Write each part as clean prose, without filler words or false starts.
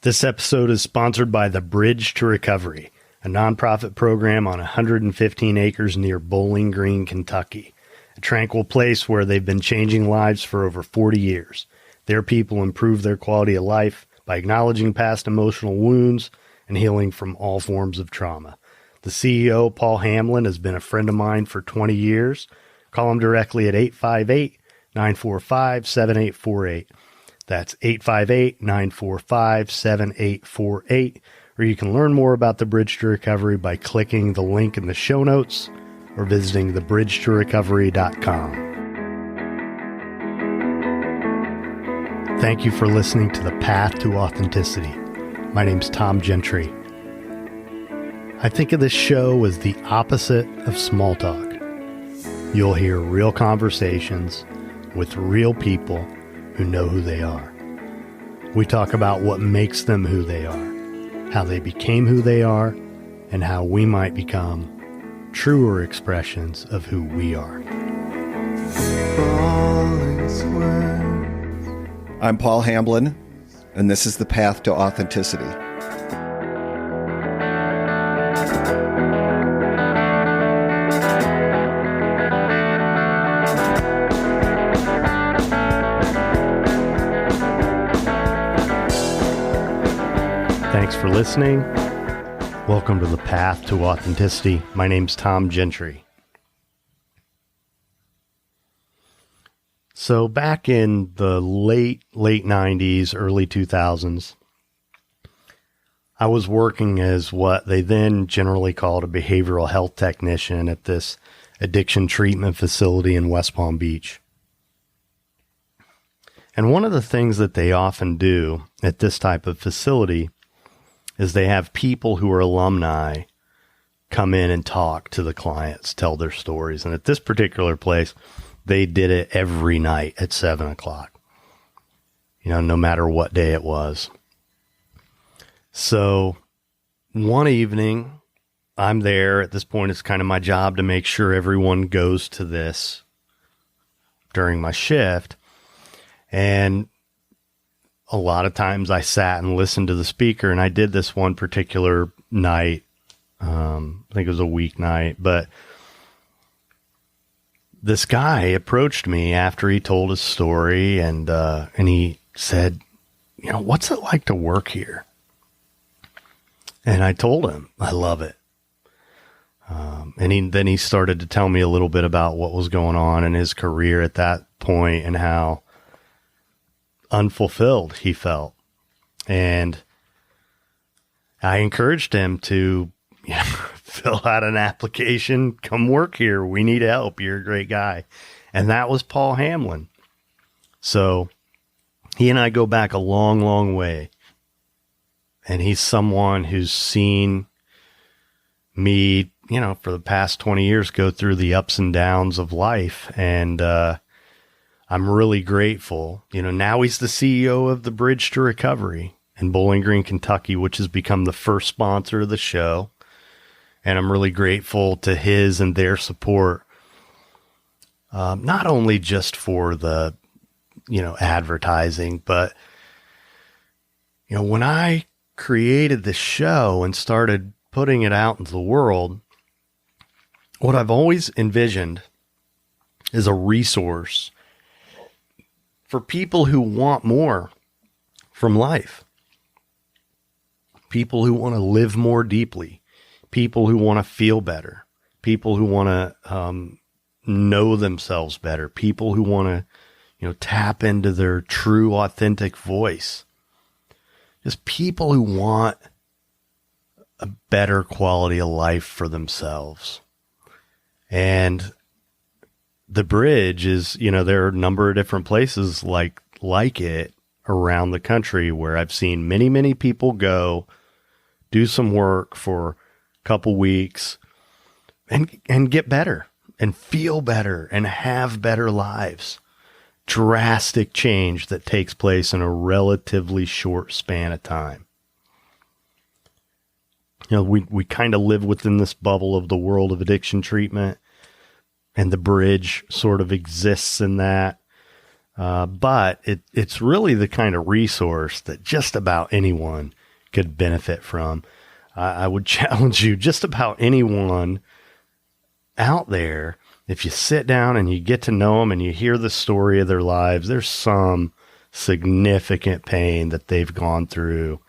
This episode is sponsored by the Bridge to Recovery, a nonprofit program on 115 acres near Bowling Green, Kentucky, a tranquil place where they've been changing lives for over 40 years. Their people improve their quality of life by acknowledging past emotional wounds and healing from all forms of trauma. The CEO, Paul Hamblin, has been a friend of mine for 20 years. Call him directly at 858-945-7848. That's 858-945-7848, or you can learn more about the Bridge to Recovery by clicking the link in the show notes or visiting thebridgetororecovery.com. Thank you for listening to The Path to Authenticity. My name's Tom Gentry. I think of this show as the opposite of small talk. You'll hear real conversations with real people who know who they are. We talk about what makes them who they are, how they became who they are, and how we might become truer expressions of who we are. I'm Paul Hamblin, and this is The Path to Authenticity. Thanks for listening. Welcome to The Path to Authenticity. My name's Tom Gentry. So back in the late 90s, early 2000s, I was working as what they then generally called a behavioral health technician at this addiction treatment facility in West Palm Beach. And one of the things that they often do at this type of facility is they have people who are alumni come in and talk to the clients, tell their stories. And at this particular place, they did it every night at 7 o'clock, no matter what day it was. So one evening, I'm there. At this point, it's kind of my job to make sure everyone goes to this during my shift. And a lot of times I sat and listened to the speaker, and I did this one particular night. I think it was a weeknight, but this guy approached me after he told his story, and he said, what's it like to work here? And I told him, I love it. And then he started to tell me a little bit about what was going on in his career at that point and how unfulfilled he felt. And I encouraged him to fill out an application, come work here. We need help. You're a great guy. And that was Paul Hamblin. So he and I go back a long, long way. And he's someone who's seen me, for the past 20 years go through the ups and downs of life. And I'm really grateful. Now he's the CEO of the Bridge to Recovery in Bowling Green, Kentucky, which has become the first sponsor of the show. And I'm really grateful to his and their support, not only just for the, advertising, but, when I created the show and started putting it out into the world, what I've always envisioned is a resource for people who want more from life, people who want to live more deeply, people who want to feel better, people who want to know themselves better, people who want to, tap into their true, authentic voice. Just people who want a better quality of life for themselves. And the Bridge is, there are a number of different places like it around the country where I've seen many, many people go do some work for a couple weeks and get better and feel better and have better lives. Drastic change that takes place in a relatively short span of time. We kind of live within this bubble of the world of addiction treatment, and the Bridge sort of exists in that. But it's really the kind of resource that just about anyone could benefit from. I would challenge you, just about anyone out there, if you sit down and you get to know them and you hear the story of their lives, there's some significant pain that they've gone through,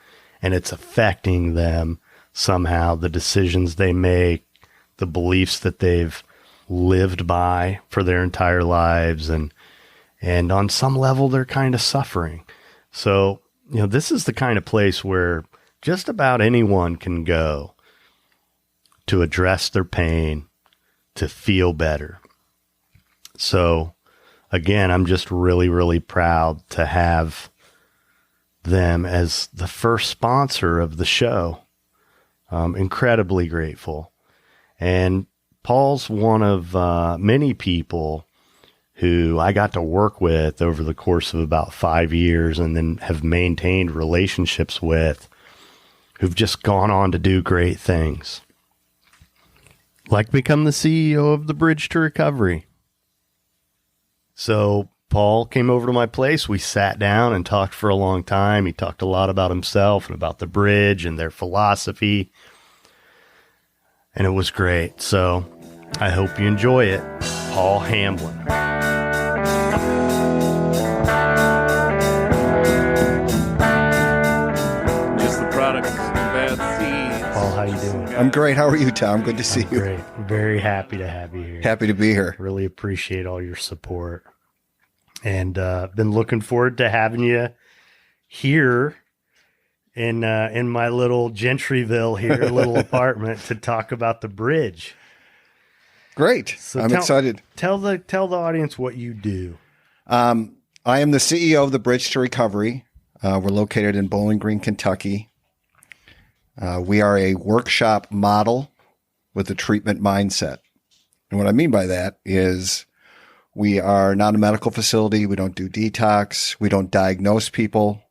and it's affecting them somehow, the decisions they make, the beliefs that they've lived by for their entire lives. And on some level, they're kind of suffering. So, this is the kind of place where just about anyone can go to address their pain, to feel better. So again, I'm just really, really proud to have them as the first sponsor of the show. Incredibly grateful. And Paul's one of many people who I got to work with over the course of about 5 years and then have maintained relationships with, who've just gone on to do great things. Like become the CEO of the Bridge to Recovery. So Paul came over to my place. We sat down and talked for a long time. He talked a lot about himself and about the Bridge and their philosophy. And it was great. So I hope you enjoy it. Paul Hamblin. Just the product of some bad seeds. Paul, how you doing? I'm great. How are you, Tom? Good to see you. Great. Very happy to have you here. Happy to be here. Really appreciate all your support. And been looking forward to having you here in my little Gentryville here, little apartment, to talk about the Bridge. Great. So I'm excited. Tell the audience what you do. I am the CEO of the Bridge to Recovery. We're located in Bowling Green, Kentucky. We are a workshop model with a treatment mindset. And what I mean by that is we are not a medical facility. We don't do detox. We don't diagnose people.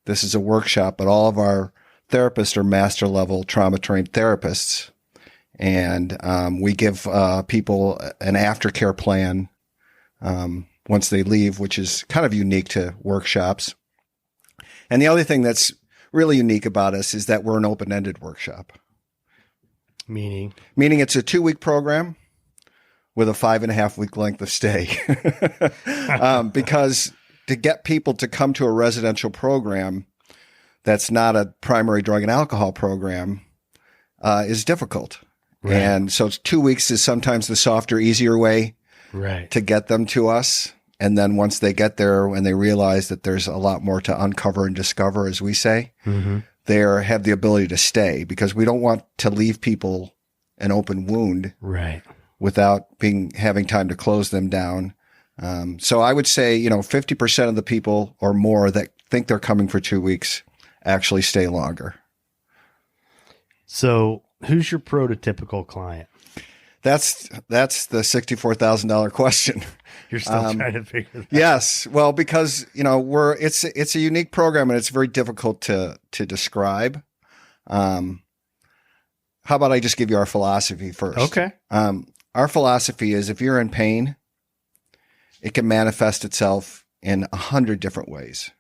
This is a workshop, but all of our therapists are master level trauma trained therapists. And we give people an aftercare plan once they leave, which is kind of unique to workshops. And the other thing that's really unique about us is that we're an open-ended workshop. Meaning it's a 2-week program with a 5.5-week length of stay. Because to get people to come to a residential program that's not a primary drug and alcohol program is difficult. Right. And so 2 weeks is sometimes the softer, easier way to get them to us. And then once they get there and they realize that there's a lot more to uncover and discover, as we say, they have the ability to stay, because we don't want to leave people an open wound without having time to close them down. So I would say, 50% of the people or more that think they're coming for 2 weeks actually stay longer. So who's your prototypical client? That's the $64,000 question. You're still trying to figure that out. Yes. Well, because, it's a unique program and it's very difficult to describe. How about I just give you our philosophy first? Okay. Our philosophy is, if you're in pain, it can manifest itself in 100 different ways.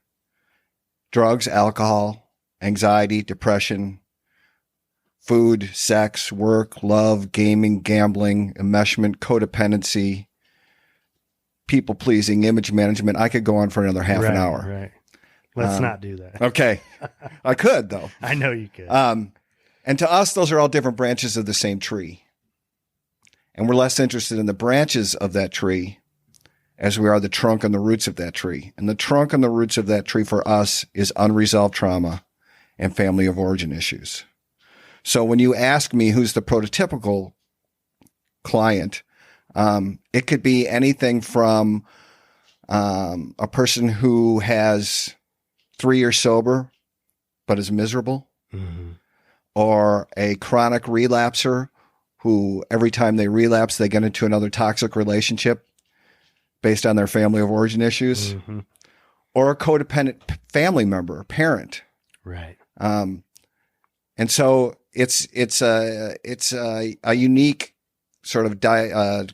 Drugs, alcohol, anxiety, depression, food, sex, work, love, gaming, gambling, enmeshment, codependency, people-pleasing, image management. I could go on for another half an hour. Right. Let's not do that. Okay. I could, though. I know you could. And to us, those are all different branches of the same tree. And we're less interested in the branches of that tree as we are the trunk and the roots of that tree. And the trunk and the roots of that tree for us is unresolved trauma and family of origin issues. So when you ask me who's the prototypical client, it could be anything from a person who has 3 years sober but is miserable, or a chronic relapser who every time they relapse, they get into another toxic relationship based on their family of origin issues, or a codependent family member, parent. Right. And so it's a unique sort of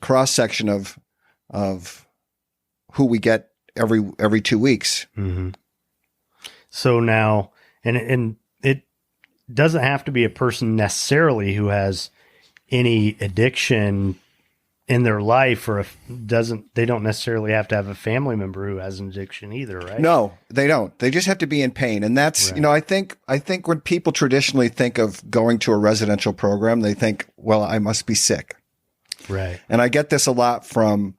cross section of who we get every 2 weeks. Mm-hmm. So now, and it doesn't have to be a person necessarily who has any addiction in their life, or they don't necessarily have to have a family member who has an addiction either, right? No, they don't. They just have to be in pain. And that's, Right. I think when people traditionally think of going to a residential program, they think, well, I must be sick. Right. And I get this a lot from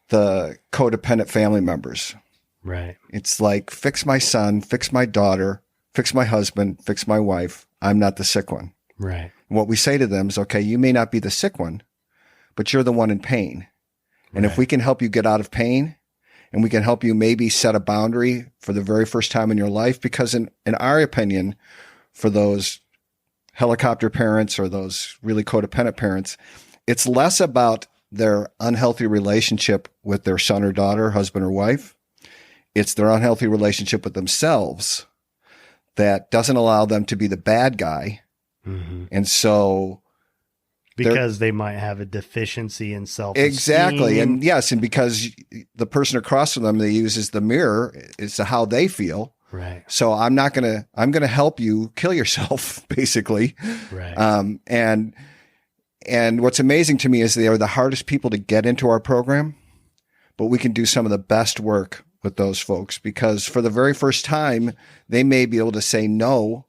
the codependent family members. Right. It's like, fix my son, fix my daughter, fix my husband, fix my wife. I'm not the sick one. Right. And what we say to them is, okay, you may not be the sick one, but you're the one in pain. And if we can help you get out of pain, and we can help you maybe set a boundary for the very first time in your life, because in our opinion, for those helicopter parents or those really codependent parents, it's less about their unhealthy relationship with their son or daughter, husband or wife. It's their unhealthy relationship with themselves that doesn't allow them to be the bad guy. Mm-hmm. And so because they might have a deficiency in self-esteem. exactly. And yes, and because the person across from them they use as the mirror as to how they feel. Right. So I'm going to help you kill yourself, basically. Right. And what's amazing to me is they are the hardest people to get into our program, but we can do some of the best work with those folks, because for the very first time, they may be able to say no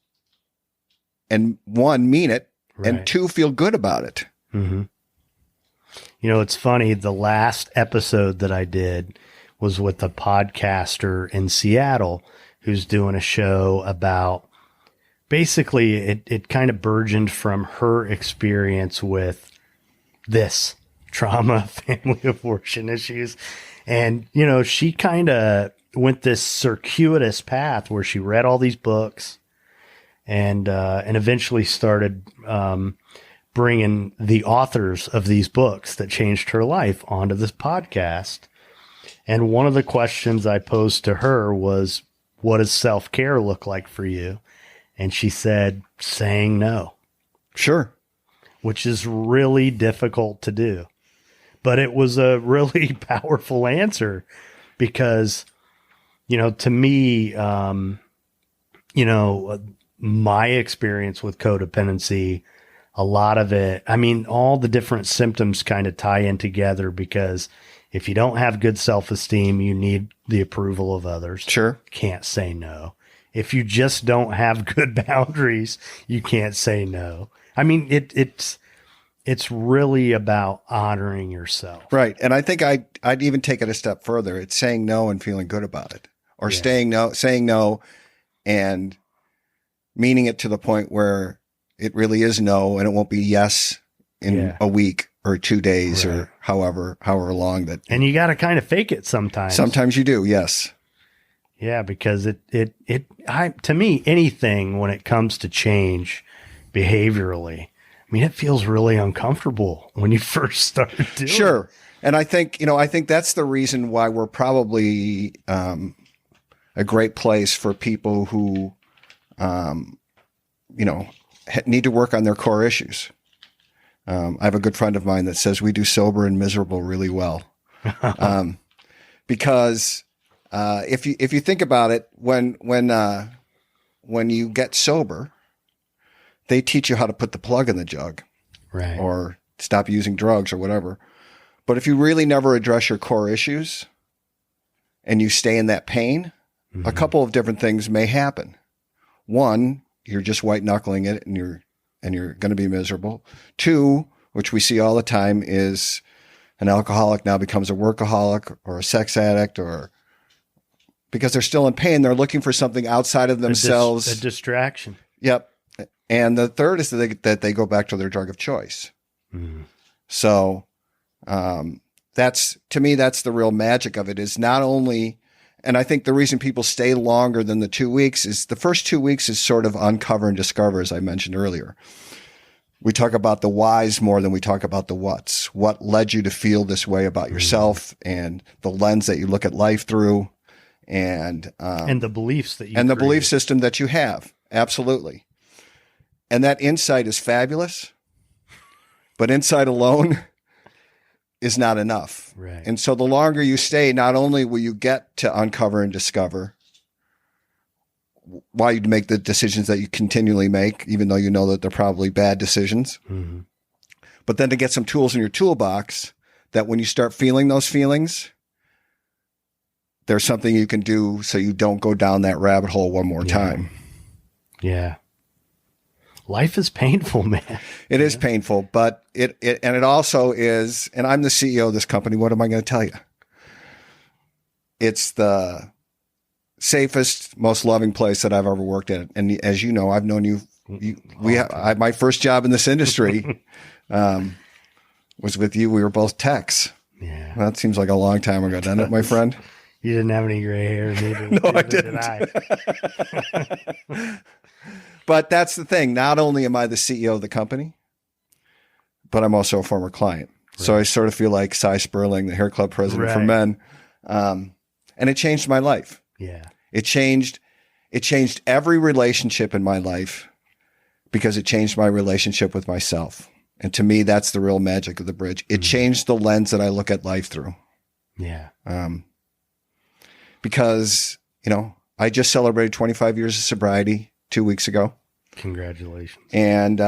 and one, mean it, Right. and two, feel good about it. Mm-hmm. You know, it's funny. The last episode that I did was with a podcaster in Seattle who's doing a show about, basically it kind of burgeoned from her experience with this trauma, family abortion issues. And, you know, she kind of went this circuitous path where she read all these books and eventually started bringing the authors of these books that changed her life onto this podcast. And one of the questions I posed to her was, what does self-care look like for you? And she said, saying no. Sure. Which is really difficult to do. But it was a really powerful answer because, you know, to me, you know, my experience with codependency, a lot of it, I mean, all the different symptoms kind of tie in together, because if you don't have good self-esteem, you need the approval of others. Sure. Can't say no. If you just don't have good boundaries, you can't say no. I mean, it's really about honoring yourself. Right. And I think I'd even take it a step further. It's saying no and feeling good about it, or saying no and meaning it to the point where it really is no, and it won't be yes in a week or 2 days or however long that. And you got to kind of fake it sometimes. Sometimes you do. Yes. Yeah. Because to me, anything when it comes to change behaviorally, I mean, it feels really uncomfortable when you first start doing it. Sure. And I think that's the reason why we're probably a great place for people who, need to work on their core issues. I have a good friend of mine that says we do sober and miserable really well. Because if you think about it, when you get sober, they teach you how to put the plug in the jug, right, or stop using drugs or whatever. But if you really never address your core issues and you stay in that pain, mm-hmm. a couple of different things may happen. One, you're just white knuckling it and you're going to be miserable. Two, which we see all the time, is an alcoholic now becomes a workaholic or a sex addict, or because they're still in pain, they're looking for something outside of themselves. A distraction. Yep. And the third is that they go back to their drug of choice. Mm. So that's, to me, that's the real magic of it, is not only, and I think the reason people stay longer than the 2 weeks is the first 2 weeks is sort of uncover and discover, as I mentioned earlier. We talk about the whys more than we talk about the whats. What led you to feel this way about yourself, and the lens that you look at life through, and the beliefs that you and the create. belief system that you have. Absolutely. And that insight is fabulous, but insight alone is not enough. Right. And so the longer you stay, not only will you get to uncover and discover why you make the decisions that you continually make, even though you know that they're probably bad decisions, Mm-hmm. but then to get some tools in your toolbox that when you start feeling those feelings, there's something you can do so you don't go down that rabbit hole one more time. Yeah. Life is painful, man. It is painful, but it also is, and I'm the CEO of this company. What am I going to tell you? It's the safest, most loving place that I've ever worked at. And as you know, I've known you. My first job in this industry was with you. We were both techs. Yeah. Well, that seems like a long time ago, doesn't it, my friend? You didn't have any gray hair. Neither, No, I neither didn't. But that's the thing. Not only am I the CEO of the company, but I'm also a former client. Right. So I sort of feel like Cy Sperling, the hair club president for men. And it changed my life. Yeah. It changed every relationship in my life because it changed my relationship with myself. And to me, that's the real magic of the bridge. It changed the lens that I look at life through. Yeah. Because, I just celebrated 25 years of sobriety 2 weeks ago. Congratulations. And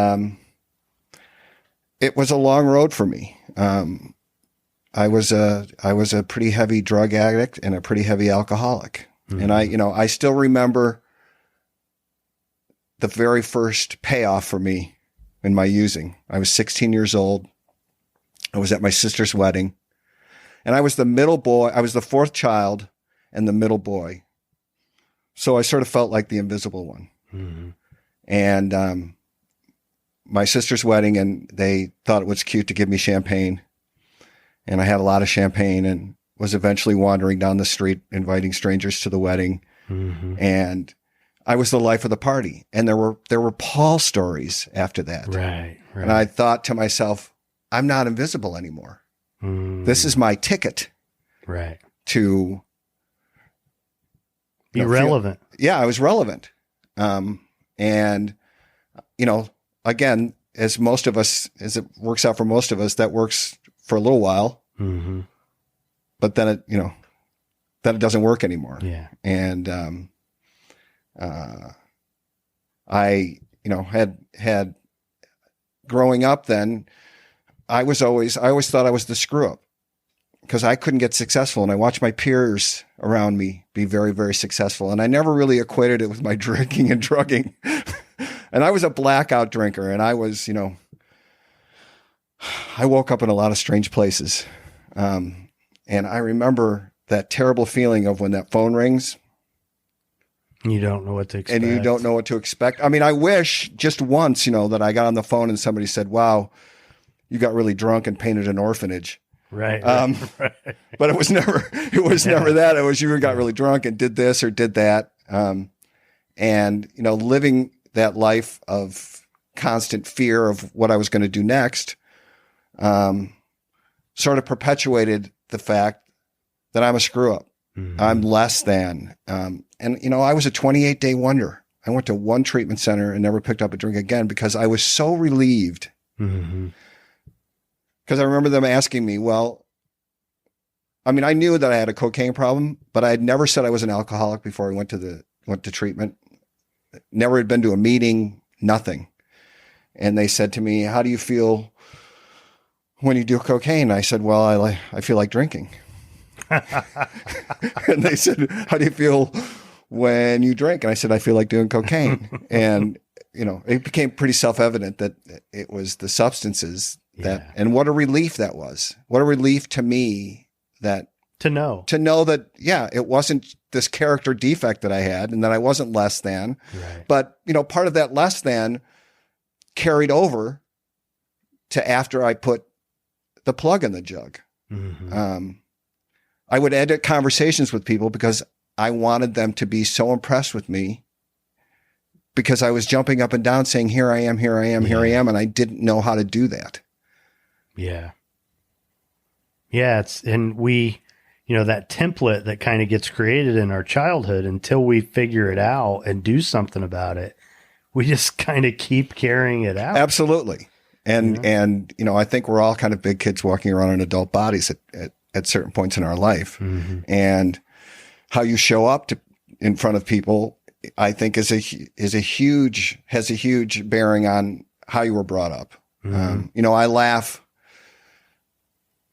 it was a long road for me. I was a pretty heavy drug addict and a pretty heavy alcoholic. Mm-hmm. And I still remember the very first payoff for me in my using. I was 16 years old. I was at my sister's wedding, and I was the middle boy. I was the fourth child and the middle boy. So I sort of felt like the invisible one. Mm-hmm. And my sister's wedding, and they thought it was cute to give me champagne. And I had a lot of champagne and was eventually wandering down the street, inviting strangers to the wedding. Mm-hmm. And I was the life of the party. And there were Paul stories after that. Right. And I thought to myself, I'm not invisible anymore. Mm. This is my ticket. Right. To be relevant. I was relevant. And, again, as it works out for most of us, that works for a little while. Mm-hmm. But then it doesn't work anymore. Yeah. And, I had growing up then, I always thought I was the screw up because I couldn't get successful. And I watched my peers around me be very, very successful. And I never really equated it with my drinking and drugging. And I was a blackout drinker, and I was, I woke up in a lot of strange places. And I remember that terrible feeling of when that phone rings. You don't know what to expect. And you don't know what to expect. I mean, I wish just once, that I got on the phone and somebody said, wow, you got really drunk and painted an orphanage. Right. Right. But it was never that. It was you got really drunk and did this or did that. And, living that life of constant fear of what I was going to do next, sort of perpetuated the fact that I'm a screw up. Mm-hmm. I'm less than. And, I was a 28-day wonder. I went to one treatment center and never picked up a drink again because I was so relieved. Mm-hmm. Because I remember them asking me, well, I mean, I knew that I had a cocaine problem, but I had never said I was an alcoholic before I went to treatment. Never had been to a meeting, nothing. And they said to me, how do you feel when you do cocaine? I said, well, I feel like drinking. And they said, how do you feel when you drink? And I said, I feel like doing cocaine. And, it became pretty self-evident that it was the substances and what a relief that was. What a relief to me that to know that, it wasn't this character defect that I had and that I wasn't less than, right. But, part of that less than carried over to after I put the plug in the jug. Mm-hmm. I would edit conversations with people because I wanted them to be so impressed with me because I was jumping up and down saying, here I am, here I am, here I am. And I didn't know how to do that. Yeah. Yeah. And we, that template that kind of gets created in our childhood until we figure it out and do something about it, we just kind of keep carrying it out. Absolutely. And I think we're all kind of big kids walking around in adult bodies at certain points in our life. Mm-hmm. And how you show up in front of people, I think has a huge bearing on how you were brought up. Mm-hmm. I laugh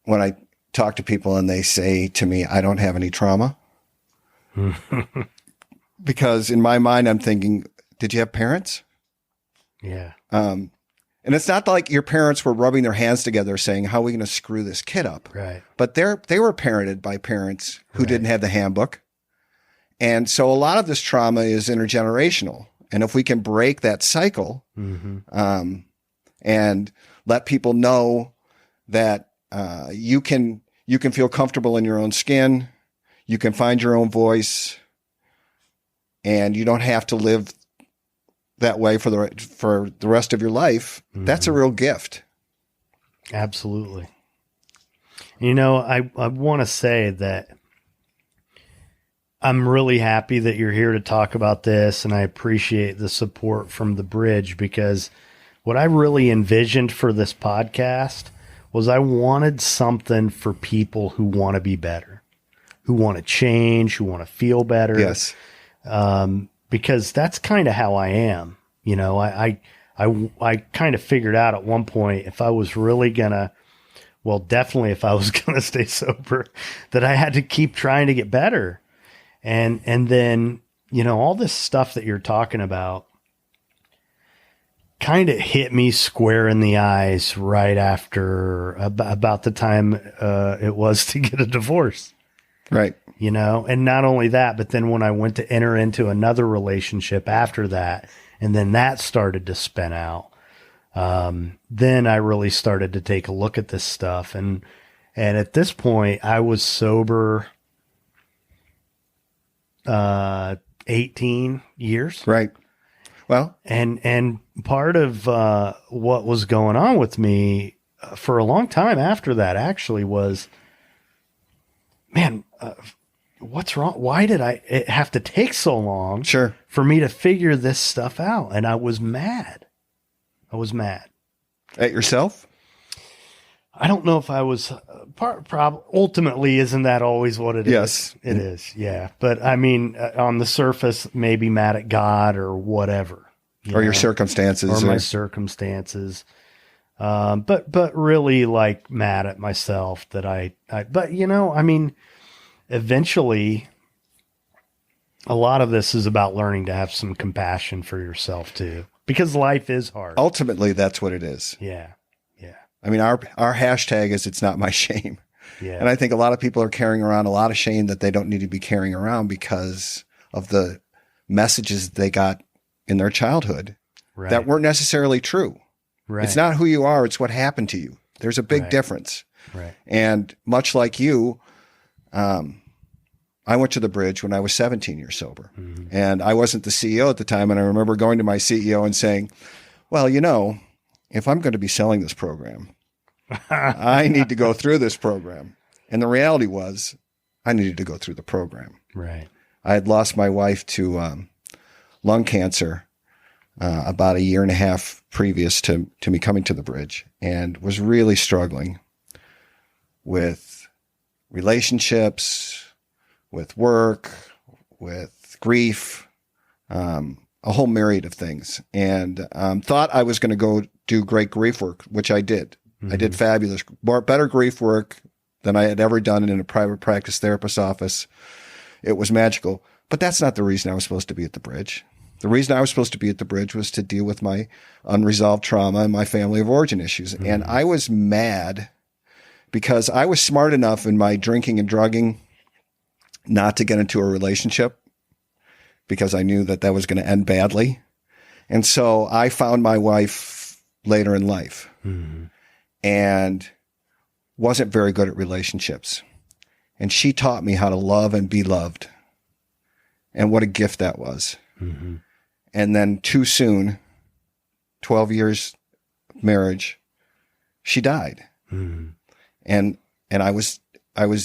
when I talk to people and they say to me, I don't have any trauma. Because in my mind, I'm thinking, did you have parents? Yeah. And it's not like your parents were rubbing their hands together saying, how are we going to screw this kid up? Right. But they were parented by parents who didn't have the handbook. And so a lot of this trauma is intergenerational. And if we can break that cycle, and let people know that you can feel comfortable in your own skin, you can find your own voice, and you don't have to live that way for the rest of your life. That's a real gift. Absolutely. I want to say that I'm really happy that you're here to talk about this, and I appreciate the support from the bridge, because what I really envisioned for this podcast was I wanted something for people who want to be better, who want to change, who want to feel better. Yes. Because that's kind of how I am. I kind of figured out at one point, if I was really gonna, well, definitely if I was gonna stay sober, that I had to keep trying to get better. And then, all this stuff that you're talking about kind of hit me square in the eyes right after about the time it was to get a divorce. Right. And not only that, but then when I went to enter into another relationship after that, and then that started to spin out, then I really started to take a look at this stuff. And at this point I was sober 18 years. Right. Well, and part of what was going on with me for a long time after that actually was, man, what's wrong? Why did it have to take so long for me to figure this stuff out? And I was mad. At yourself? I don't know if I was ultimately, isn't that always what it is? Yes, it is. Yeah. But I mean, on the surface, maybe mad at God or whatever, or your circumstances, or my circumstances. But really like mad at myself that but I mean, eventually a lot of this is about learning to have some compassion for yourself too, because life is hard. Ultimately, that's what it is. Yeah. I mean, our hashtag is "It's not my shame." Yeah. And I think a lot of people are carrying around a lot of shame that they don't need to be carrying around because of the messages they got in their childhood that weren't necessarily true. Right. It's not who you are. It's what happened to you. There's a big difference. Right. And much like you, I went to the bridge when I was 17 years sober, and I wasn't the CEO at the time. And I remember going to my CEO and saying, well, if I'm going to be selling this program, I need to go through this program. And the reality was I needed to go through the program. Right. I had lost my wife to lung cancer about a year and a half previous to me coming to the bridge, and was really struggling with relationships, with work, with grief, a whole myriad of things, and thought I was going to go do great grief work, which I did. I did fabulous, better grief work than I had ever done in a private practice therapist's office. It was magical, but that's not the reason I was supposed to be at the bridge. The reason I was supposed to be at the bridge was to deal with my unresolved trauma and my family of origin issues. And I was mad because I was smart enough in my drinking and drugging not to get into a relationship because I knew that was going to end badly. And so I found my wife later in life and wasn't very good at relationships. And she taught me how to love and be loved. And what a gift that was. And then too soon, 12 years of marriage, she died. And I was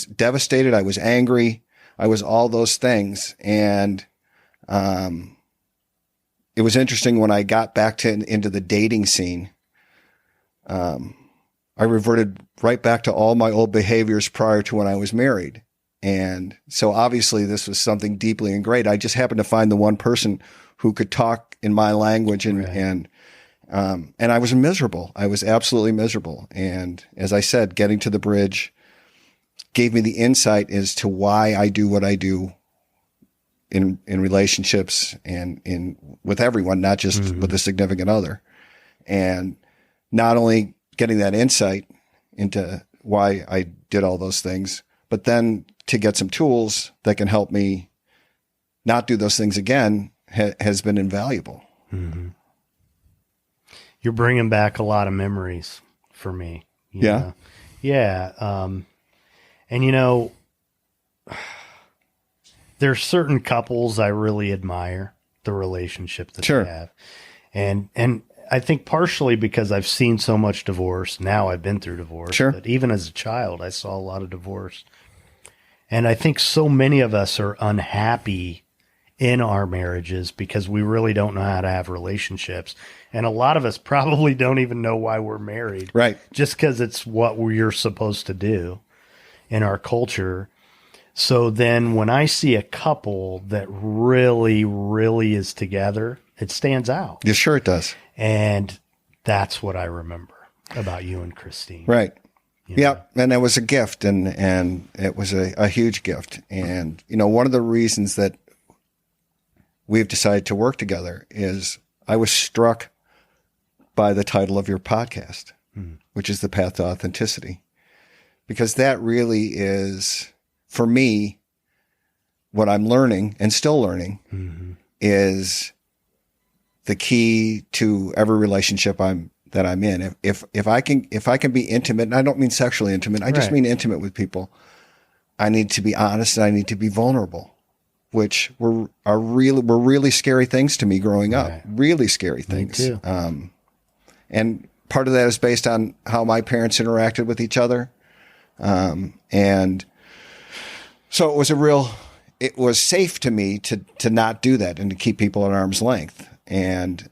devastated. I was angry. I was all those things. And it was interesting when I got back into the dating scene. I reverted right back to all my old behaviors prior to when I was married. And so obviously this was something deeply ingrained. I just happened to find the one person who could talk in my language and I was miserable. I was absolutely miserable. And as I said, getting to the bridge gave me the insight as to why I do what I do in relationships and with everyone, not just with a significant other. And not only getting that insight into why I did all those things, but then to get some tools that can help me not do those things again has been invaluable. Mm-hmm. You're bringing back a lot of memories for me. You know? Yeah. And there's certain couples I really admire the relationship that they have. And I think partially because I've seen so much divorce. Now I've been through divorce, but even as a child, I saw a lot of divorce. And I think so many of us are unhappy in our marriages because we really don't know how to have relationships. And a lot of us probably don't even know why we're married. Right. Just because it's what we're supposed to do in our culture. So then when I see a couple that really, really is together, it stands out. Yeah, sure it does. And that's what I remember about you and Christine. Right. You know? Yeah. And it was a gift and it was a huge gift. And, one of the reasons that we've decided to work together is I was struck by the title of your podcast, which is The Path to Authenticity, because that really is, for me, what I'm learning and still learning is the key to every relationship that I'm in. If I can be intimate, and I don't mean sexually intimate, I just mean intimate with people, I need to be honest and I need to be vulnerable, which were really scary things to me growing up. Really scary things. Me too. And part of that is based on how my parents interacted with each other. And so it was safe to me to not do that and to keep people at arm's length. And,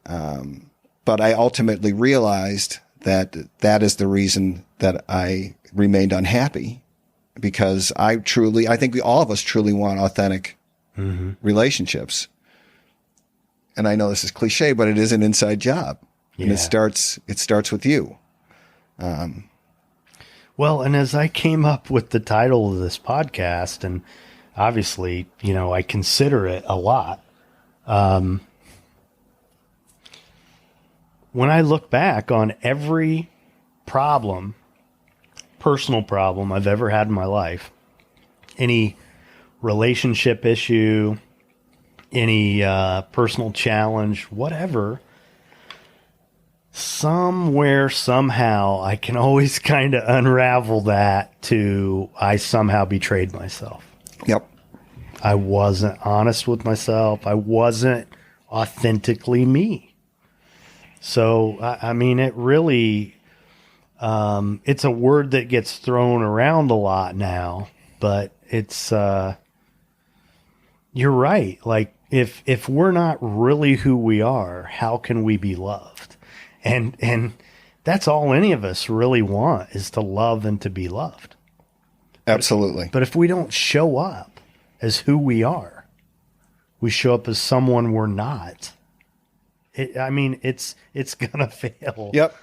but I ultimately realized that is the reason that I remained unhappy, because I think all of us truly want authentic relationships. And I know this is cliche, but it is an inside job. And it starts with you. Well, and as I came up with the title of this podcast, and obviously, I consider it a lot. When I look back on every personal problem I've ever had in my life, any relationship issue, any personal challenge, whatever, somewhere, somehow, I can always kind of unravel that to I somehow betrayed myself. Yep. I wasn't honest with myself. I wasn't authentically me. So, I mean, it really, it's a word that gets thrown around a lot now, but it's, you're right. Like, if we're not really who we are, how can we be loved? And that's all any of us really want, is to love and to be loved. Absolutely. But if we don't show up as who we are, we show up as someone we're not. It's gonna fail. Yep.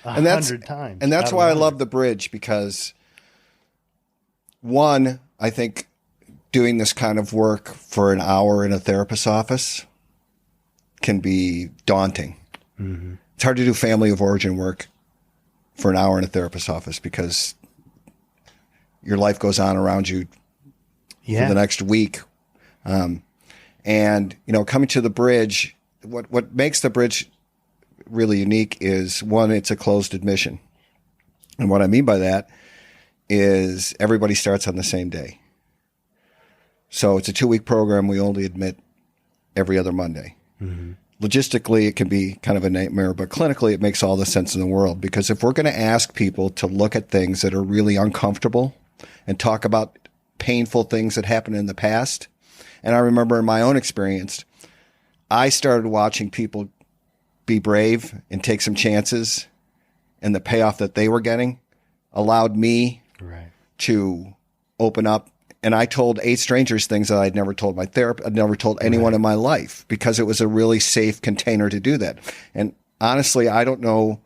100 times. And that's why I love the bridge, because one, I think doing this kind of work for an hour in a therapist's office can be daunting. Mm-hmm. It's hard to do family of origin work for an hour in a therapist's office because your life goes on around you for the next week. And, coming to the bridge, what makes the bridge really unique is, one, it's a closed admission. And what I mean by that is everybody starts on the same day. So it's a 2-week program. We only admit every other Monday. Mm-hmm. Logistically, it can be kind of a nightmare, but clinically, it makes all the sense in the world, because if we're going to ask people to look at things that are really uncomfortable and talk about painful things that happened in the past, and I remember in my own experience, I started watching people be brave and take some chances, and the payoff that they were getting allowed me Right. to open up. And I told 8 strangers things that I'd never told my therapist. I'd never told anyone in my life, because it was a really safe container to do that. And honestly, I don't know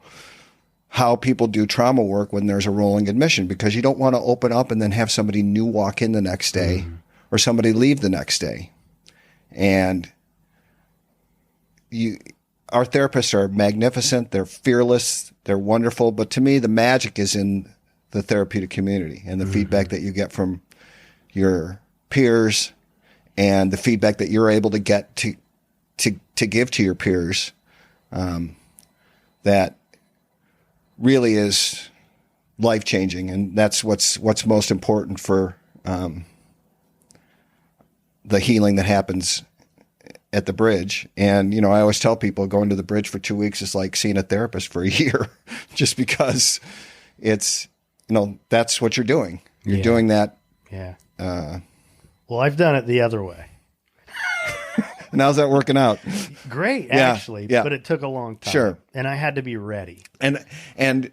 how people do trauma work when there's a rolling admission, because you don't want to open up and then have somebody new walk in the next day or somebody leave the next day. And our therapists are magnificent. They're fearless. They're wonderful. But to me, the magic is in the therapeutic community and the feedback that you get from your peers and the feedback that you're able to get to give to your peers. That really is life-changing. And that's what's most important for the healing that happens at the bridge. And, I always tell people going to the bridge for 2 weeks is like seeing a therapist for a year, just because it's, that's what you're doing. You're doing that. Yeah. Well, I've done it the other way. And how's that working out? Great, Yeah, actually, yeah. but it took a long time. Sure. And I had to be ready. And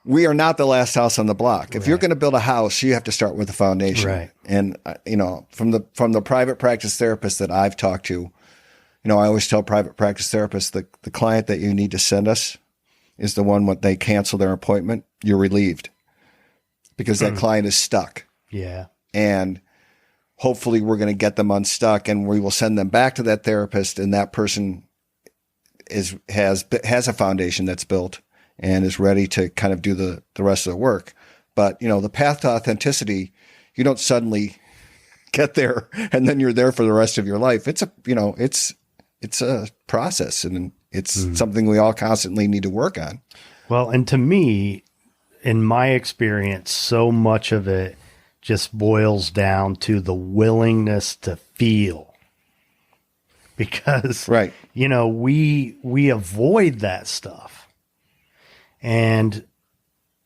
we are not the last house on the block. If you're going to build a house, you have to start with the foundation. Right. And, from the private practice therapists that I've talked to, I always tell private practice therapists the client that you need to send us is the one when they cancel their appointment, you're relieved, because that client is stuck. Yeah. And hopefully we're going to get them unstuck, and we will send them back to that therapist, and that person has a foundation that's built and is ready to kind of do the rest of the work. But, the path to authenticity, you don't suddenly get there and then you're there for the rest of your life. It's a process, and it's something we all constantly need to work on. Well, and to me, in my experience, so much of it just boils down to the willingness to feel, because, Right. we avoid that stuff. And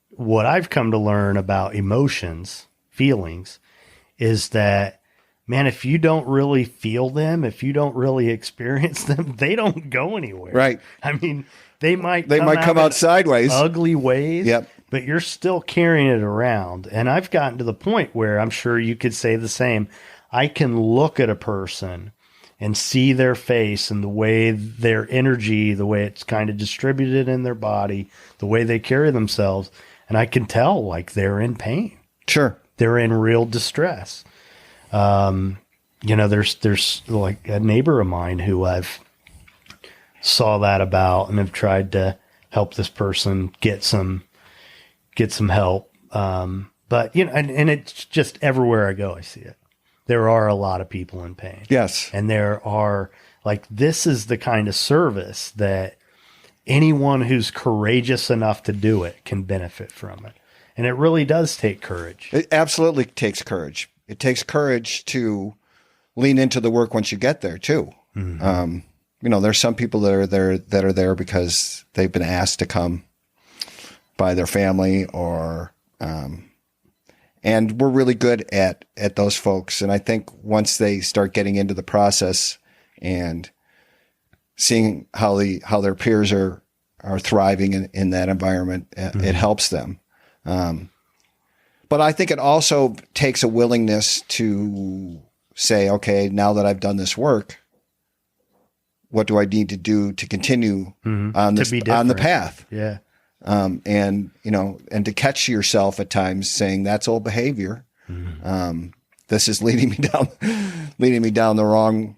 what I've come to learn about emotions, feelings, is that, man, if you don't really feel them, if you don't really experience them, they don't go anywhere. Right. I mean, they might come out sideways. ugly ways. Yep. But you're still carrying it around. And I've gotten to the point where I'm sure you could say the same. I can look at a person and see their face and the way their energy, the way it's kind of distributed in their body, the way they carry themselves. And I can tell like they're in pain. Sure. They're in real distress. There's like a neighbor of mine who I've saw that about and have tried to help this person get some help. But and it's just everywhere I go, I see it. There are a lot of people in pain. Yes. And there are this is the kind of service that anyone who's courageous enough to do it can benefit from it. And it really does take courage. It absolutely takes courage. It takes courage to lean into the work once you get there too. Mm-hmm. There's some people that are there because they've been asked to come by their family or, and we're really good at those folks. And I think once they start getting into the process and seeing how their peers are thriving in that environment, it helps them. But I think it also takes a willingness to say, okay, now that I've done this work, what do I need to do to continue on the path? Yeah. And to catch yourself at times saying that's old behavior. This is leading me down the wrong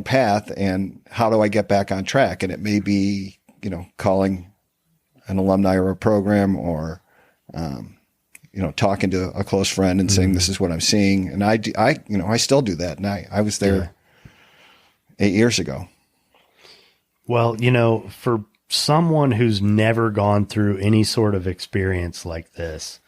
path. And how do I get back on track? And it may be, calling an alumni or a program or, talking to a close friend and saying, this is what I'm seeing. And I still do that. And I was there 8 years ago. Well, for someone who's never gone through any sort of experience like this,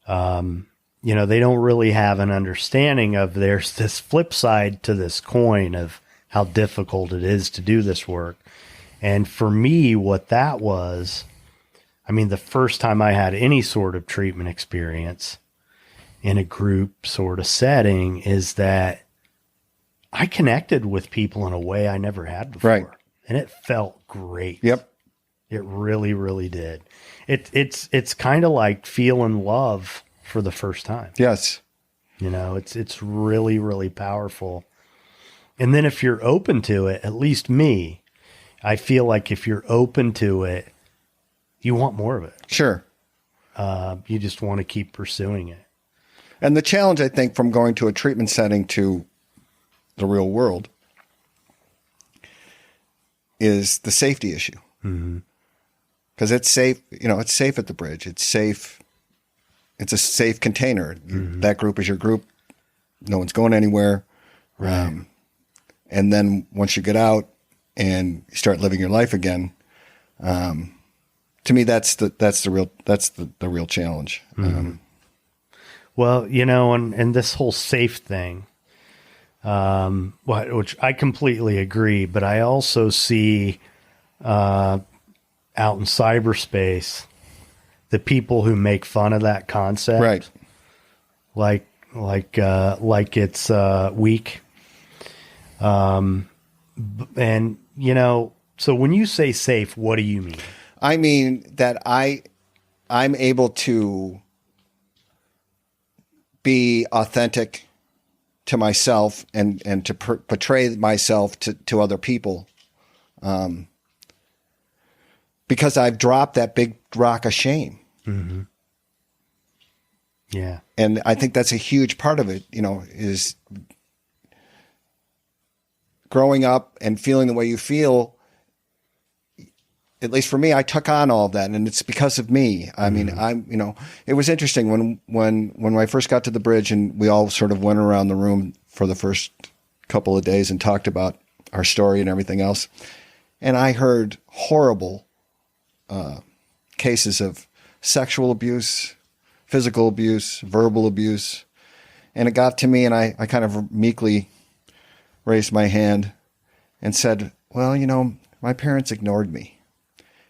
they don't really have an understanding of there's this flip side to this coin of how difficult it is to do this work. And for me, what that was, the first time I had any sort of treatment experience in a group sort of setting is that I connected with people in a way I never had before. Right. And it felt great. Yep. It really, really did. It's kind of like feeling love for the first time. Yes. You know, it's really, really powerful. And then if you're open to it, at least me, I feel like if you're open to it, you want more of it. Sure. You just want to keep pursuing it. And the challenge, I think, from going to a treatment setting to the real world is the safety issue. Because it's safe, it's safe at the bridge. It's safe. It's a safe container. That group is your group. No one's going anywhere. Right. And then once you get out and you start living your life again, to me, that's the real challenge. Well, and this whole safe thing, which I completely agree, but I also see out in cyberspace the people who make fun of that concept, Right? Like it's weak. And so when you say safe, what do you mean? I mean that I'm able to be authentic to myself and to portray myself to other people, because I've dropped that big rock of shame. Yeah. And I think that's a huge part of it, is growing up and feeling the way you feel. At least for me, I took on all of that, and it's because of me. I mean, it was interesting when I first got to the bridge and we all sort of went around the room for the first couple of days and talked about our story and everything else. And I heard horrible cases of sexual abuse, physical abuse, verbal abuse. And it got to me, and I kind of meekly raised my hand and said, well, my parents ignored me.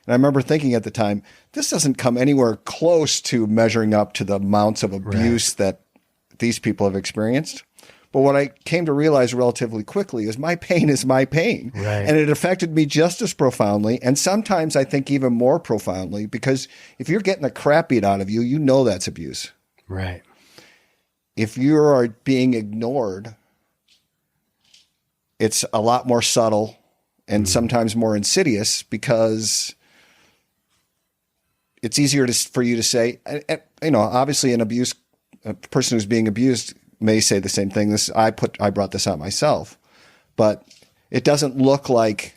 And I remember thinking at the time, this doesn't come anywhere close to measuring up to the amounts of abuse that these people have experienced. But what I came to realize relatively quickly is my pain is my pain. Right. And it affected me just as profoundly, and sometimes I think even more profoundly, because if you're getting the crap beat out of you, you know that's abuse. Right. If you are being ignored, it's a lot more subtle and sometimes more insidious, because it's easier for you to say, obviously a person who's being abused may say the same thing. I brought this out myself, but it doesn't look like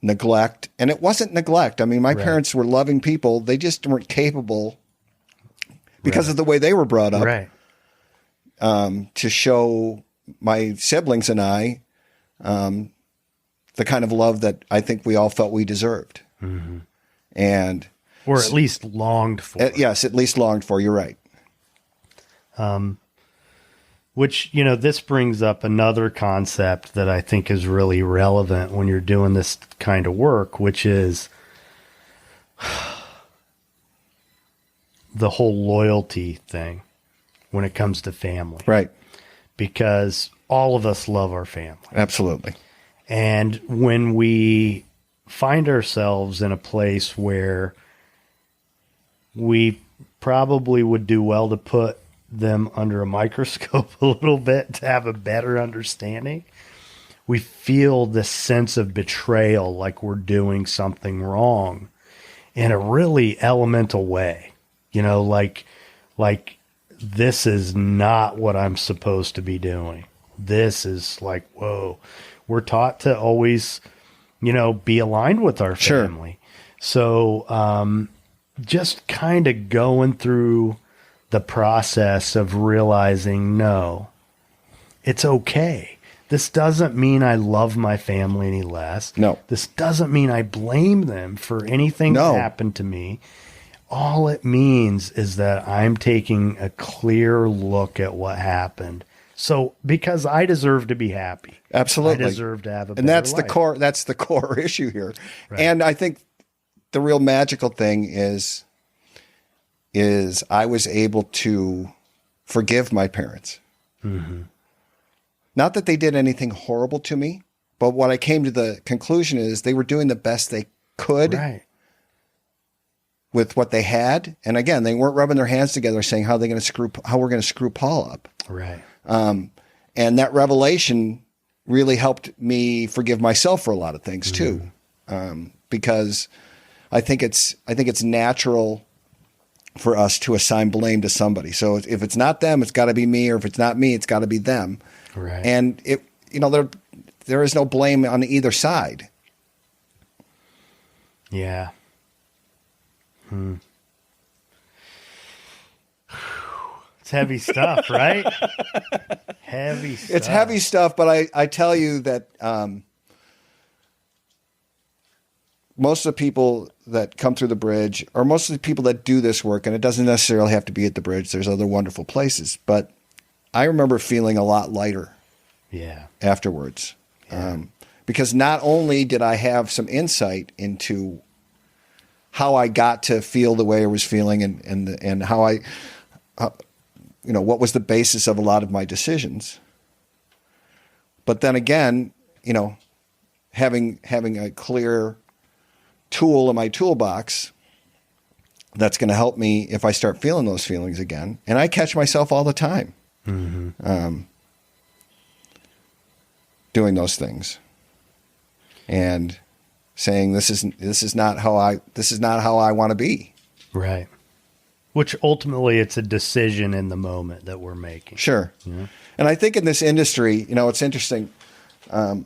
neglect. And it wasn't neglect. I mean, my parents were loving people. They just weren't capable because of the way they were brought up, to show my siblings and I the kind of love that I think we all felt we deserved. And or at least longed for. Yes, at least longed for. You're right. Which, this brings up another concept that I think is really relevant when you're doing this kind of work, which is the whole loyalty thing when it comes to family. Right. Because all of us love our family. Absolutely. And when we find ourselves in a place where we probably would do well to put them under a microscope a little bit to have a better understanding, we feel this sense of betrayal, like we're doing something wrong in a really elemental way. Like this is not what I'm supposed to be doing. This is like, whoa, we're taught to always, be aligned with our family. Sure. So, just kind of going through the process of realizing, no, it's okay. This doesn't mean I love my family any less. No. This doesn't mean I blame them for anything that happened to me. All it means is that I'm taking a clear look at what happened. So, because I deserve to be happy. Absolutely. I deserve to have a better and that's life. That's the core issue here. Right. And I think the real magical thing is I was able to forgive my parents. Not that they did anything horrible to me, But what I came to the conclusion is they were doing the best they could Right. with what they had. And again, they weren't rubbing their hands together saying how we're going to screw Paul up. Right. And that revelation really helped me forgive myself for a lot of things too. Because I think it's natural for us to assign blame to somebody. So if it's not them, it's got to be me, or if it's not me, it's got to be them. Right. And there is no blame on either side. Yeah. It's heavy stuff, right? Heavy stuff. It's heavy stuff, but I tell you that most of the people that come through the bridge, or most of the people that do this work, and it doesn't necessarily have to be at the bridge, there's other wonderful places, but I remember feeling a lot lighter afterwards. Because not only did I have some insight into how I got to feel the way I was feeling and how I, what was the basis of a lot of my decisions. But then again, having a clear tool in my toolbox that's going to help me if I start feeling those feelings again. And I catch myself all the time doing those things and saying this is not how I want to be. Right. Which ultimately it's a decision in the moment that we're making. Sure. And I think in this industry, it's interesting. I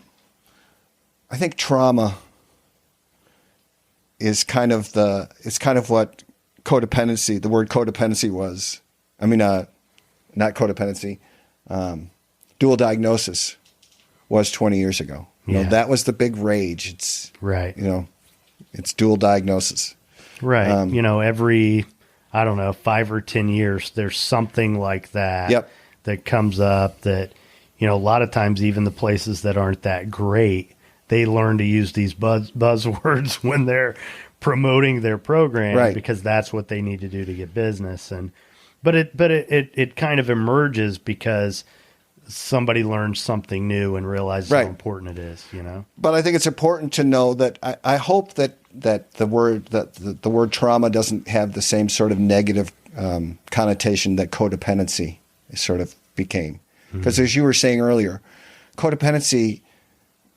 think trauma is kind of what codependency, the word codependency was. I mean, not codependency, dual diagnosis was 20 years ago. That was the big rage. It's right. It's dual diagnosis. Right. Every, I don't know, 5 or 10 years, there's something like that that comes up that, a lot of times even the places that aren't that great, they learn to use these buzzwords when they're promoting their program because that's what they need to do to get business. But it kind of emerges because somebody learns something new and realizes how important it is, But I think it's important to know that I hope that the word trauma doesn't have the same sort of negative connotation that codependency sort of became. Because as you were saying earlier, codependency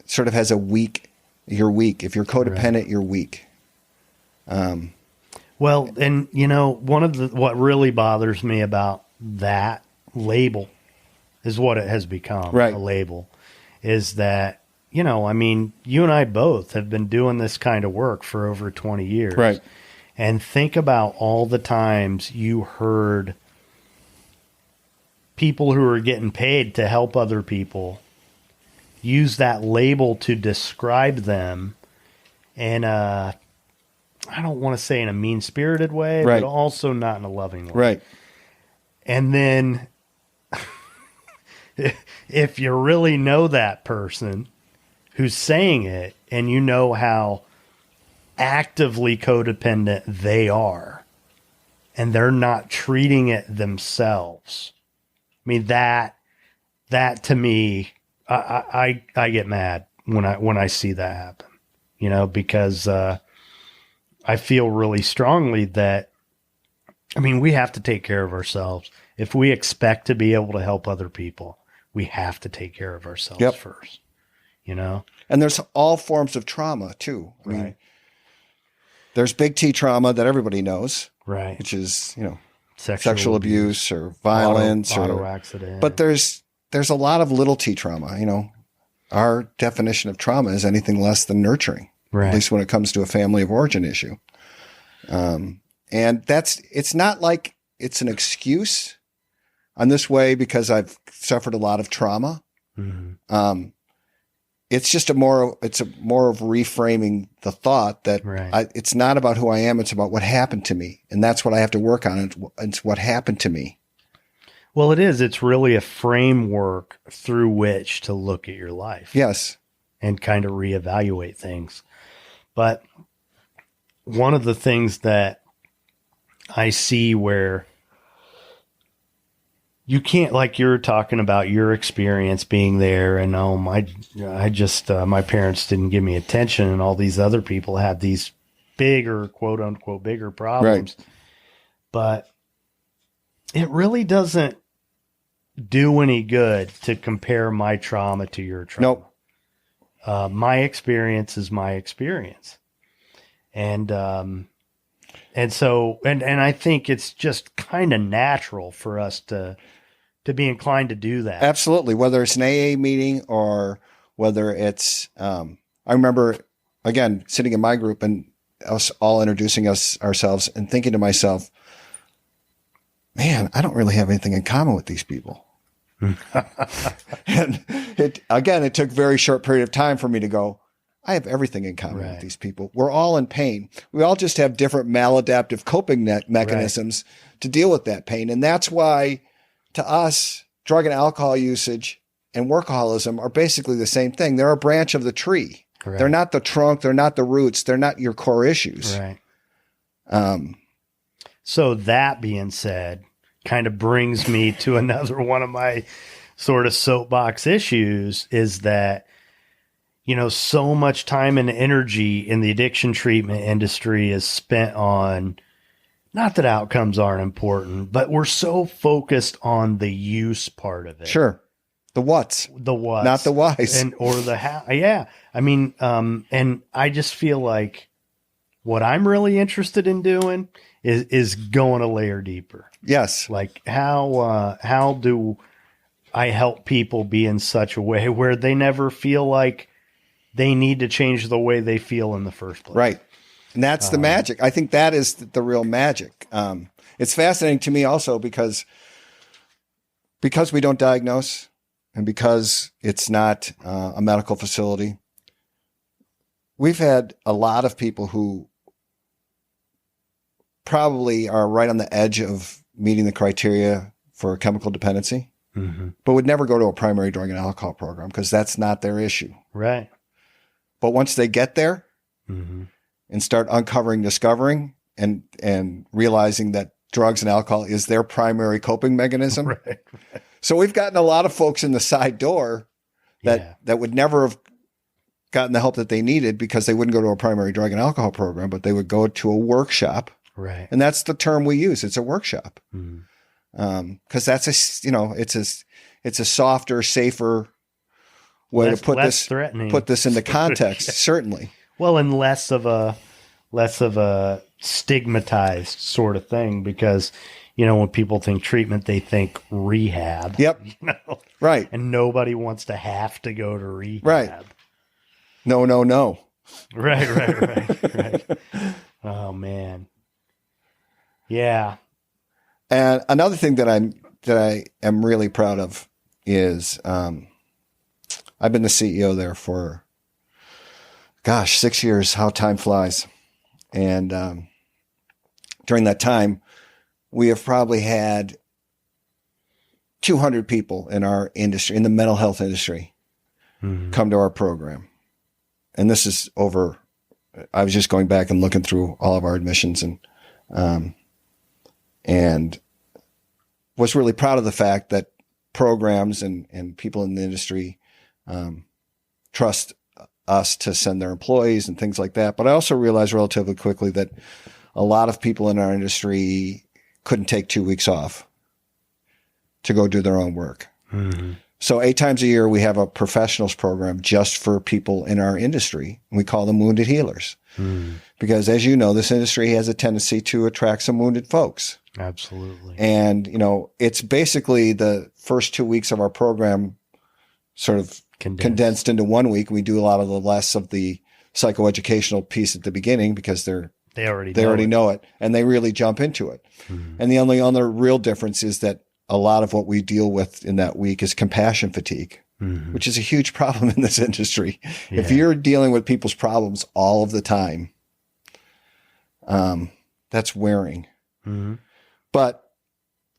sort of has you're weak. If you're codependent, you're weak. Well, and one of what really bothers me about that label is what it has become, a label, is that, you and I both have been doing this kind of work for over 20 years. Right. And think about all the times you heard people who are getting paid to help other people use that label to describe them in I don't want to say in a mean-spirited way, but also not in a loving way. Right. And then if you really know that person who's saying it and you know how actively codependent they are and they're not treating it themselves, I mean, that to me, I get mad when I see that happen, because I feel really strongly that, we have to take care of ourselves. If we expect to be able to help other people, we have to take care of ourselves first, And there's all forms of trauma too. I mean, there's big T trauma that everybody knows, which is, sexual abuse or violence auto accident. But there's a lot of little T trauma, Our definition of trauma is anything less than nurturing, at least when it comes to a family of origin issue. And it's not like it's an excuse on this way because I've suffered a lot of trauma. It's just more of reframing the thought that it's not about who I am. It's about what happened to me. And that's what I have to work on. It's what happened to me. Well, it is. It's really a framework through which to look at your life. Yes. And kind of reevaluate things. But one of the things that I see where, you can't, like you're talking about your experience being there and my parents didn't give me attention and all these other people had these bigger, quote unquote, bigger problems. Right. But it really doesn't do any good to compare my trauma to your trauma. Nope. My experience is my experience. And so I think it's just kind of natural for us to be inclined to do that. Absolutely. Whether it's an AA meeting or whether it's, I remember again, sitting in my group and us all introducing ourselves and thinking to myself, man, I don't really have anything in common with these people. And it took a very short period of time for me to go, I have everything in common with these people. We're all in pain. We all just have different maladaptive coping mechanisms to deal with that pain. And that's why, to us, drug and alcohol usage and workaholism are basically the same thing. They're a branch of the tree. Right. They're not the trunk. They're not the roots. They're not your core issues. Right. So that being said, kind of brings me to another one of my sort of soapbox issues is that, so much time and energy in the addiction treatment industry is spent on, not that outcomes aren't important, but we're so focused on the use part of it. Sure. The what's. Not the whys. Or the how. Yeah. I mean, and I just feel like what I'm really interested in doing is going a layer deeper. Yes. Like how do I help people be in such a way where they never feel like they need to change the way they feel in the first place. Right. And that's the magic. I think that is the real magic. It's fascinating to me also because we don't diagnose and because it's not a medical facility. We've had a lot of people who probably are right on the edge of meeting the criteria for chemical dependency, but would never go to a primary drug and alcohol program because that's not their issue. Right. But once they get there and start discovering and realizing that drugs and alcohol is their primary coping mechanism. Right. So we've gotten a lot of folks in the side door that would never have gotten the help that they needed because they wouldn't go to a primary drug and alcohol program, but they would go to a workshop. Right. And that's the term we use. It's a workshop. Cause that's it's a softer, safer way to put this into context. Certainly. Well, and less of a stigmatized sort of thing because, when people think treatment, they think rehab. Yep. Right. And nobody wants to have to go to rehab. Right. No. Right. Oh man. Yeah. And another thing that I am really proud of is, I've been the CEO there for, 6 years, how time flies. And, during that time, we have probably had 200 people in our industry, in the mental health industry, come to our program. And this is over, I was just going back and looking through all of our admissions and was really proud of the fact that programs and people in the industry trust us to send their employees and things like that. But I also realized relatively quickly that a lot of people in our industry couldn't take 2 weeks off to go do their own work. So 8 times a year, we have a professionals program just for people in our industry. We call them wounded healers. Because as you know, this industry has a tendency to attract some wounded folks. Absolutely. And, it's basically the first 2 weeks of our program sort of condensed into 1 week. We do a lot of the less of the psychoeducational piece at the beginning because they already know it and they really jump into it. And the only other real difference is that a lot of what we deal with in that week is compassion fatigue, which is a huge problem in this industry. Yeah. If you're dealing with people's problems all of the time, that's wearing. But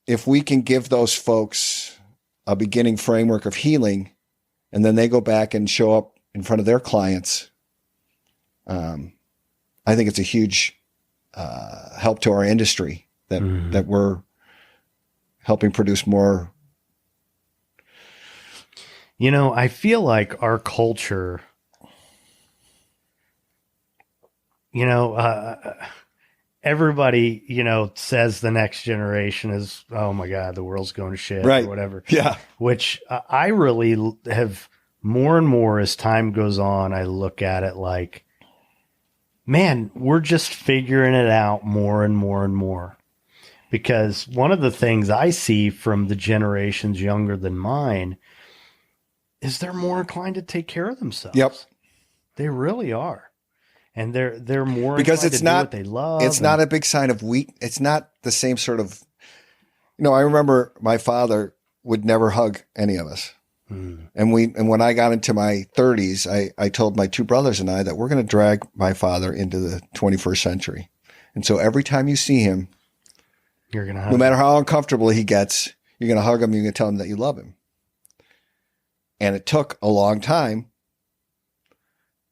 if we can give those folks a beginning framework of healing and then they go back and show up in front of their clients, I think it's a huge help to our industry that we're helping produce more I feel like our culture, everybody, says the next generation is, oh my God, the world's going to shit Right. or whatever. Yeah. Which I really have more and more as time goes on. I look at it like, man, we're just figuring it out more and more and more. Because one of the things I see from the generations younger than mine is they're more inclined to take care of themselves. Yep. They really are. And they're more Because inclined it's to not do what they love. It's not a big sign of weak. It's not the same sort of, I remember my father would never hug any of us. And when I got into my 30s, I told my two brothers and I that we're going to drag my father into the 21st century. And so every time you see him, You're gonna hug no matter how uncomfortable he gets, you're going to hug him. You're going to tell him that you love him. And it took a long time.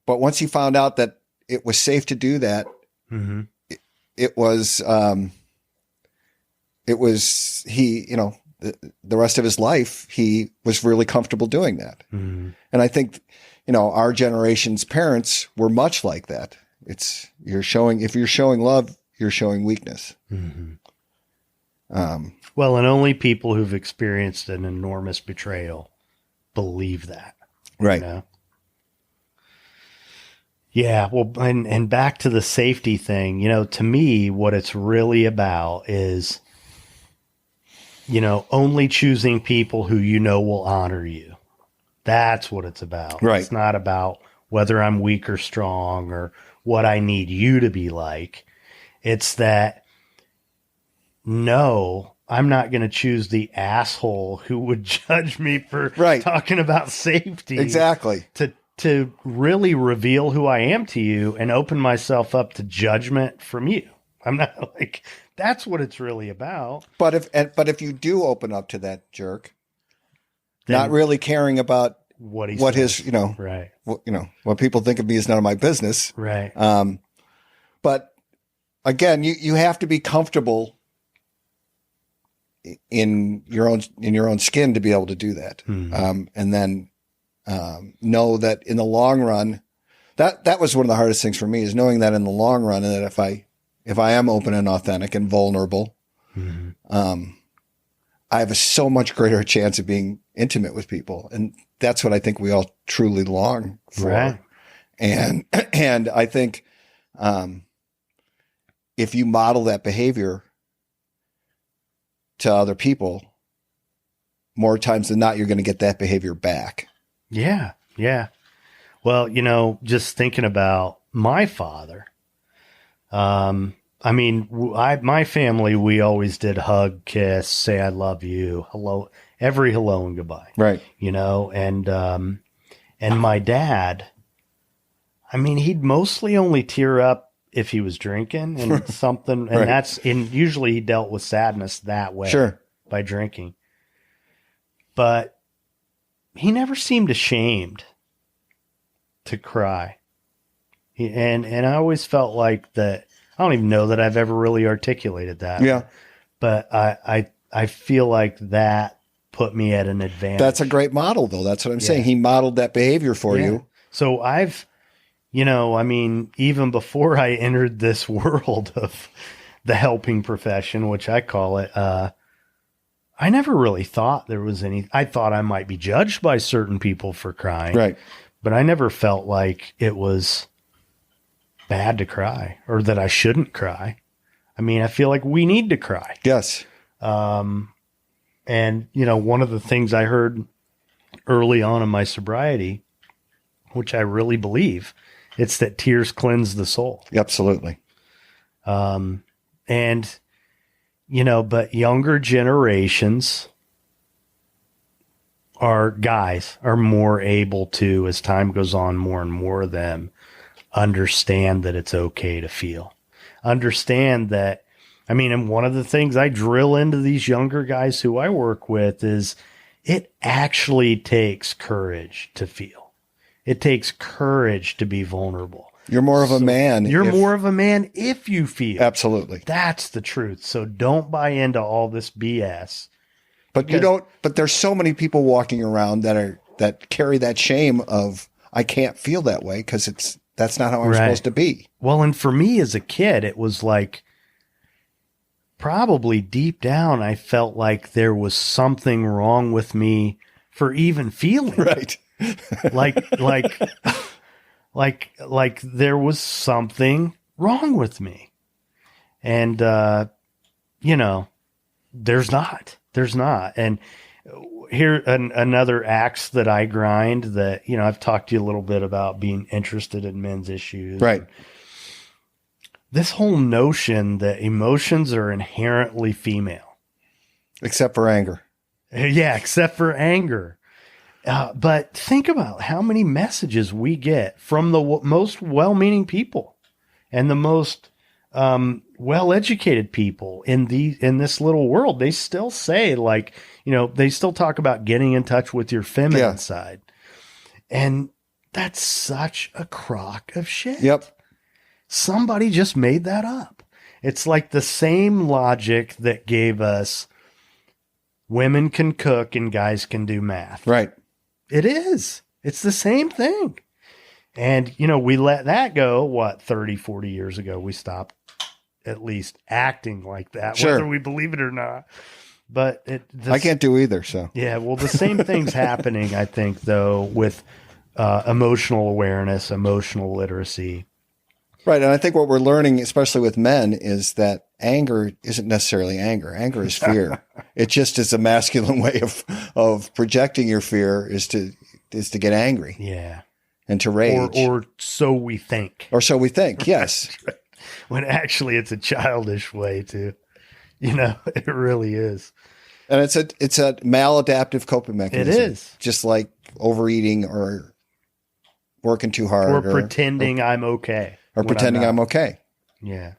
But once he found out that it was safe to do that, it was the rest of his life, he was really comfortable doing that. And I think, our generation's parents were much like that. If you're showing love, you're showing weakness. Well, and only people who've experienced an enormous betrayal believe that. Right. Yeah. Well, and back to the safety thing, to me, what it's really about is, only choosing people who will honor you. That's what it's about. Right. It's not about whether I'm weak or strong or what I need you to be like. It's that, no, I'm not going to choose the asshole who would judge me for talking about safety. Exactly. To really reveal who I am to you and open myself up to judgment from you. I'm not like, that's what it's really about. But if you do open up to that jerk, then not really caring about what people think of me is none of my business. Right. But again, you have to be comfortable in your own skin to be able to do that. And then know that in the long run, that was one of the hardest things for me, is knowing that in the long run, and that if I am open and authentic and vulnerable, I have so much greater chance of being intimate with people. And that's what I think we all truly long for. Right. And I think, if you model that behavior to other people, more times than not, you're going to get that behavior back. Yeah. Yeah. Well, just thinking about my father, my family, we always did hug, kiss, say, I love you. Hello, every hello and goodbye. Right. And my dad, he'd mostly only tear up if he was drinking and something. And usually he dealt with sadness that way. Sure. By drinking. But he never seemed ashamed to cry. And I always felt like that. I don't even know that I've ever really articulated that. Yeah. But I feel like that put me at an advantage. That's a great model, though. That's what I'm saying. He modeled that behavior for you. So I've, even before I entered this world of the helping profession, which I call it, I never really thought there was I thought I might be judged by certain people for crying. Right. But I never felt like it was bad to cry or that I shouldn't cry. I feel like we need to cry. Yes. And, one of the things I heard early on in my sobriety, which I really believe, it's that tears cleanse the soul. Absolutely. But younger generations are more able to, as time goes on, more and more of them understand that it's okay to feel. Understand that, and one of the things I drill into these younger guys who I work with is it actually takes courage to feel. It takes courage to be vulnerable. You're more of a man. You're more of a man if you feel. Absolutely. That's the truth. So don't buy into all this BS. But but there's so many people walking around that that carry that shame of, I can't feel that way because that's not how I'm Right. supposed to be. Well, and for me as a kid, it was like probably deep down, I felt like there was something wrong with me for even feeling Right. like there was something wrong with me. And, there's not. And here, another axe that I grind that, I've talked to you a little bit about being interested in men's issues. Right. This whole notion that emotions are inherently female. Except for anger. Yeah, except for anger. But think about how many messages we get from the most well-meaning people and the most well-educated people in this little world. They still say, like, they still talk about getting in touch with your feminine side. And that's such a crock of shit. Yep. Somebody just made that up. It's like the same logic that gave us women can cook and guys can do math. Right. It is. It's the same thing. And, we let that go, 30, 40 years ago. We stopped at least acting like that, Sure. whether we believe it or not. But I can't do either. So, yeah, well, the same thing's happening, I think, though, with emotional awareness, emotional literacy. right. And I think what we're learning, especially with men, is that anger isn't necessarily anger. Anger is fear. It just is a masculine way of projecting your fear is to get angry. Yeah. And to rage. Or so we think. Or so we think, yes. When actually it's a childish way to, it really is. And it's a maladaptive coping mechanism. It is. Just like overeating or working too hard. Or pretending I'm okay. Or pretending I'm okay. Yeah.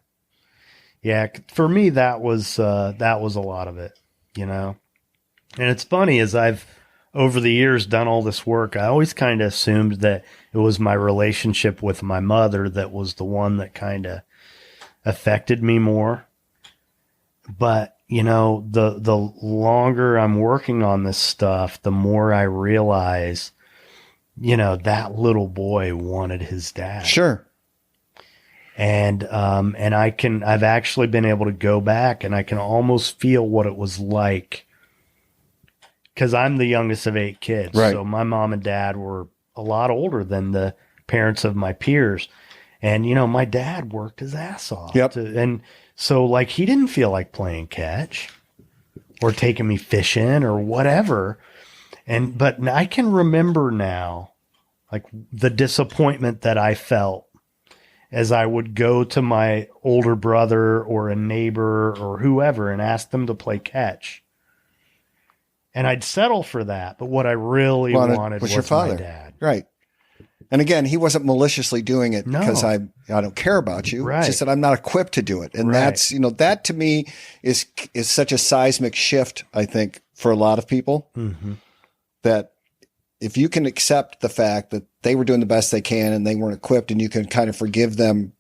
Yeah. For me, that was a lot of it, And it's funny, as I've over the years done all this work, I always kind of assumed that it was my relationship with my mother that was the one that kind of affected me more. But, the longer I'm working on this stuff, the more I realize, that little boy wanted his dad. Sure. And I've actually been able to go back and I can almost feel what it was like. 'Cause I'm the youngest of 8 kids. Right. So my mom and dad were a lot older than the parents of my peers. And, my dad worked his ass off. Yep. And so, like, he didn't feel like playing catch or taking me fishing or whatever. But I can remember now, like, the disappointment that I felt as I would go to my older brother or a neighbor or whoever and ask them to play catch. And I'd settle for that. But what I really wanted was your father. my dad. Right. And again, he wasn't maliciously doing it because I don't care about you. Right. It's just that I'm not equipped to do it. And Right. that's, that to me is such a seismic shift, I think, for a lot of people, that if you can accept the fact that they were doing the best they can and they weren't equipped, and you can kind of forgive them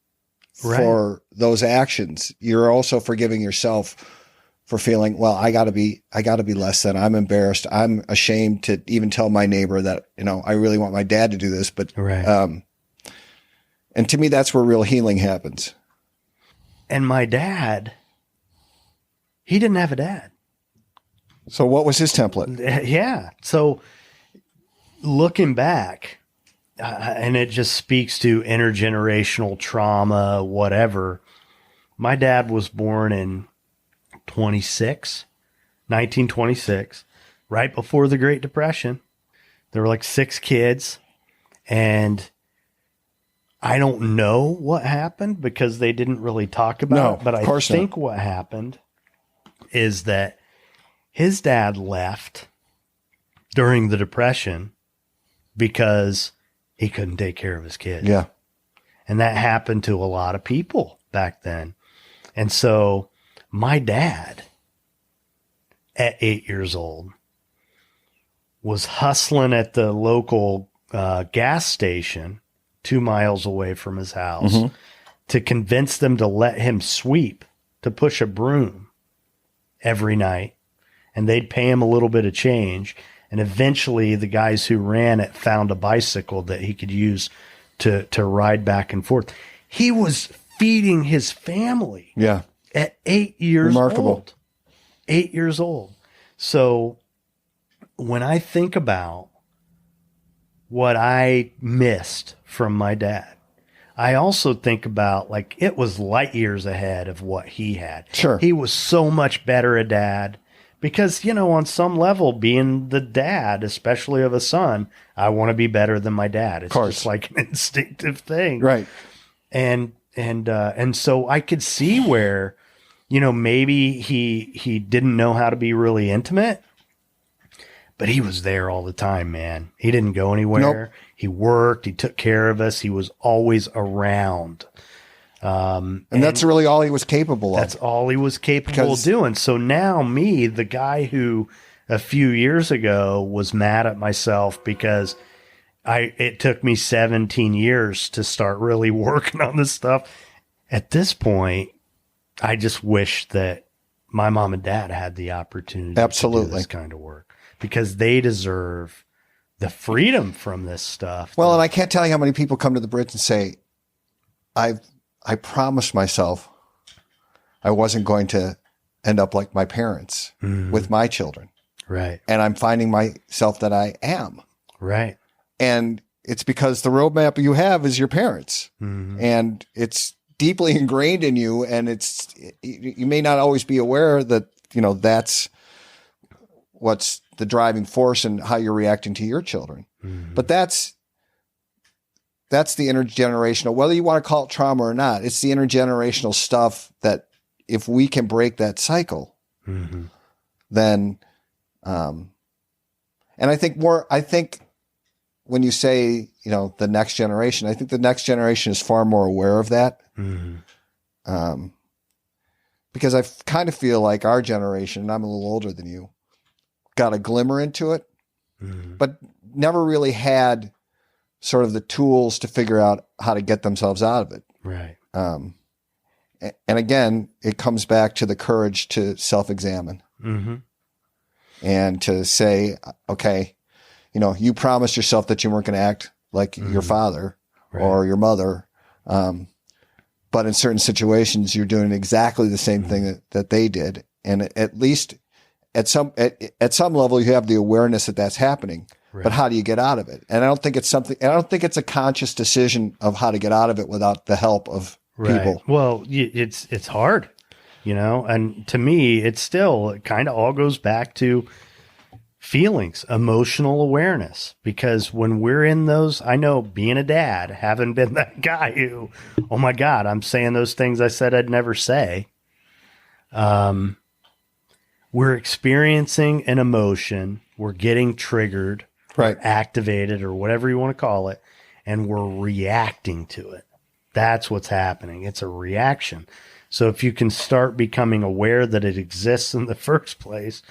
for those actions, you're also forgiving yourself for feeling, well, I gotta be less than. I'm embarrassed. I'm ashamed to even tell my neighbor that, I really want my dad to do this. But, and to me, that's where real healing happens. And my dad, he didn't have a dad. So what was his template? Yeah. So looking back, and it just speaks to intergenerational trauma, whatever. My dad was born in 1926, right before the Great Depression. There were like 6 kids, and I don't know what happened because they didn't really talk about it. But I think what happened is that his dad left during the Depression because he couldn't take care of his kids. Yeah. And that happened to a lot of people back then. And so my dad, at 8 years old, was hustling at the local gas station 2 miles away from his house to convince them to let him sweep, to push a broom every night. And they'd pay him a little bit of change. And eventually the guys who ran it found a bicycle that he could use to ride back and forth. He was feeding his family Yeah. at 8 years Remarkable. old. 8 years old. So when I think about what I missed from my dad, I also think about, like, it was light years ahead of what he had. Sure. He was so much better a dad because, you know, on some level, being the dad, especially of a son, I want to be better than my dad. It's course. just like an instinctive thing. Right. And so I could see where, you know, maybe he didn't know how to be really intimate, but he was there all the time, man. He didn't go anywhere. Nope. He worked. He took care of us. He was always around. And that's really all he was capable of. That's all he was capable of doing. So now me, the guy who a few years ago was mad at myself because it took me 17 years to start really working on this stuff. At this point, I just wish that my mom and dad had the opportunity to do this kind of work, because they deserve the freedom from this stuff. Well, and I can't tell you how many people come to the bridge and say, I promised myself I wasn't going to end up like my parents with my children. Right. And I'm finding myself that I am. Right. And it's because the roadmap you have is your parents. And it's deeply ingrained in you. And you may not always be aware that, you know, that's what's the driving force in how you're reacting to your children. But that's the intergenerational, whether you want to call it trauma or not, it's the intergenerational stuff that if we can break that cycle, then, and I think when you say, you know, the next generation, I think the next generation is far more aware of that. Because I kind of feel like our generation, and I'm a little older than you, got a glimmer into it, but never really had sort of the tools to figure out how to get themselves out of it. Right. And again, it comes back to the courage to self-examine and to say, okay, you know, you promised yourself that you weren't going to act like your father or your mother. But in certain situations, you're doing exactly the same thing that they did. And at least at some level, you have the awareness that that's happening. Right. But how do you get out of it? And I don't think it's a conscious decision of how to get out of it without the help of people. Well, it's hard, you know, and to me, it kind of all goes back to feelings, emotional awareness, because when we're in those, I know being a dad, having been that guy who, oh my God, I'm saying those things I said I'd never say. We're experiencing an emotion. We're getting triggered. Right. Activated or whatever you want to call it, and we're reacting to it. That's what's happening. It's a reaction. So if you can start becoming aware that it exists in the first place,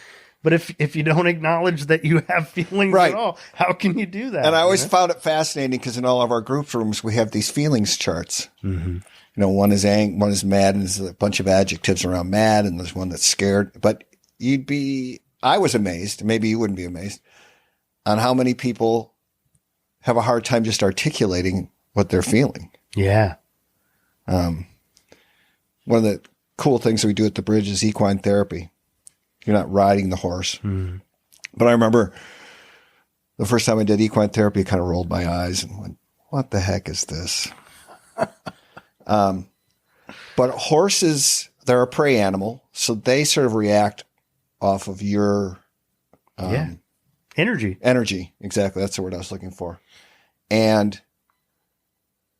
but if you don't acknowledge that you have feelings at all, how can you do that? And I always found it fascinating because in all of our group rooms, we have these feelings charts. You know, one is one is mad, and there's a bunch of adjectives around mad, and there's one that's scared. But I was amazed, maybe you wouldn't be amazed, on how many people have a hard time just articulating what they're feeling. Yeah. One of the cool things that we do at the bridge is equine therapy. You're not riding the horse. But I remember the first time I did equine therapy, I kind of rolled my eyes and went, what the heck is this? But horses, they're a prey animal, so they sort of react off of your Energy. Exactly. That's the word I was looking for. And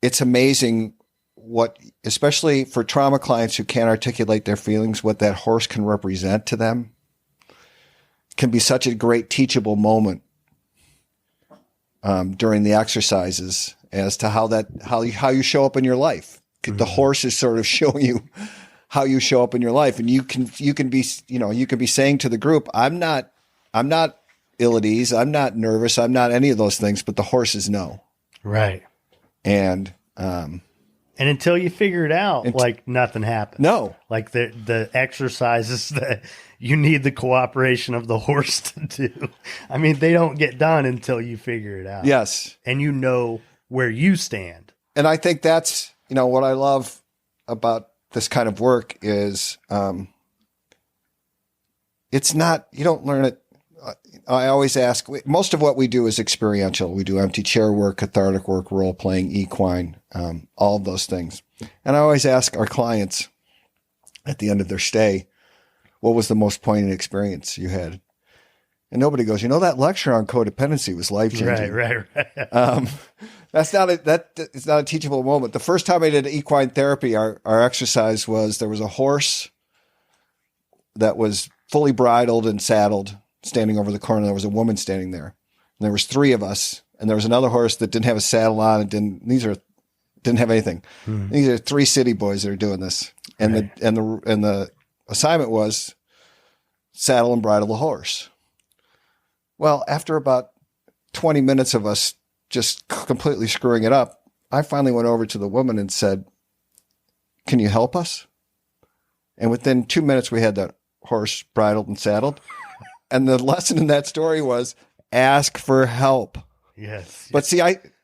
it's amazing what, especially for trauma clients who can't articulate their feelings, what that horse can represent to them can be such a great teachable moment during the exercises as to how you show up in your life. The horse is sort of showing you how you show up in your life. And you can be saying to the group, I'm not ill at ease. I'm not nervous. I'm not any of those things, but the horses know. Right. And And until you figure it out, And- like nothing happens. No. Like the exercises that you need the cooperation of the horse to do. I mean, they don't get done until you figure it out. Yes. And you know where you stand. And I think that's, what I love about this kind of work is it's not, you don't learn it. I always ask, most of what we do is experiential. We do empty chair work, cathartic work, role playing, equine, all of those things. And I always ask our clients at the end of their stay, what was the most poignant experience you had? And nobody goes, that lecture on codependency was life changing. Right. It's not a teachable moment. The first time I did equine therapy, our exercise was there was a horse that was fully bridled and saddled, standing over the corner. There was a woman standing there. And there was 3 of us. And there was another horse that didn't have a saddle on and didn't have anything. These are 3 city boys that are doing this. And the assignment was saddle and bridle the horse. Well, after about 20 minutes of us just completely screwing it up, I finally went over to the woman and said, "Can you help us?" And within 2 minutes, we had that horse bridled and saddled. And the lesson in that story was ask for help. Yes. But see,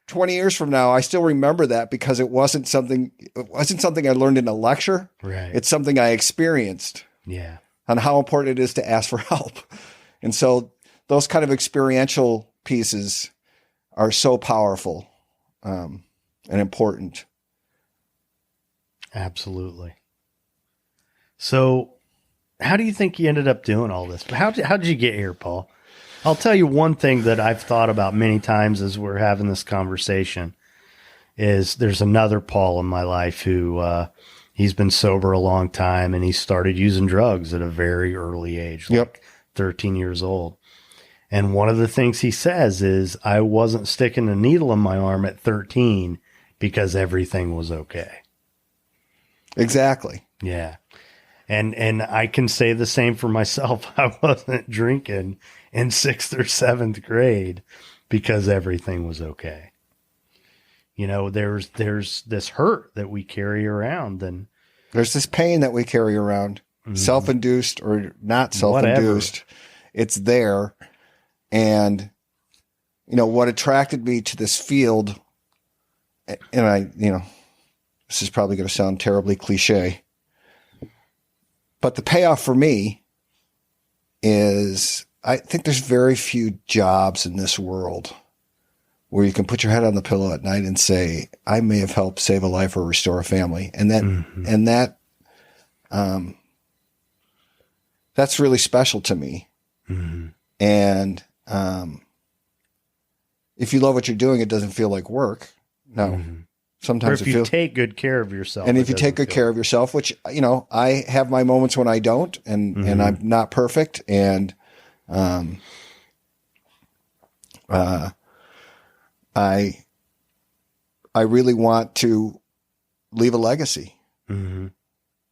20 years from now, I still remember that because it wasn't something I learned in a lecture. Right. It's something I experienced Yeah. on how important it is to ask for help. And so those kind of experiential pieces are so powerful and important. Absolutely. So how do you think you ended up doing all this? How did you get here, Paul? I'll tell you one thing that I've thought about many times as we're having this conversation is there's another Paul in my life who he's been sober a long time and he started using drugs at a very early age, like 13 years old. And one of the things he says is, I wasn't sticking a needle in my arm at 13 because everything was okay. Exactly. Yeah. And I can say the same for myself. I wasn't drinking in 6th or 7th grade because everything was okay. There's this hurt that we carry around, and there's this pain that we carry around, self-induced or not self-induced. Whatever. It's there. And, what attracted me to this field, and this is probably going to sound terribly cliche, but the payoff for me is I think there's very few jobs in this world where you can put your head on the pillow at night and say, I may have helped save a life or restore a family. And that's really special to me. Mm-hmm. And if you love what you're doing, it doesn't feel like work. No. Mm-hmm. Sometimes or if you take good care of yourself. And if you take good care of yourself, which, I have my moments when I don't, and I'm not perfect. And, I really want to leave a legacy. Mm-hmm.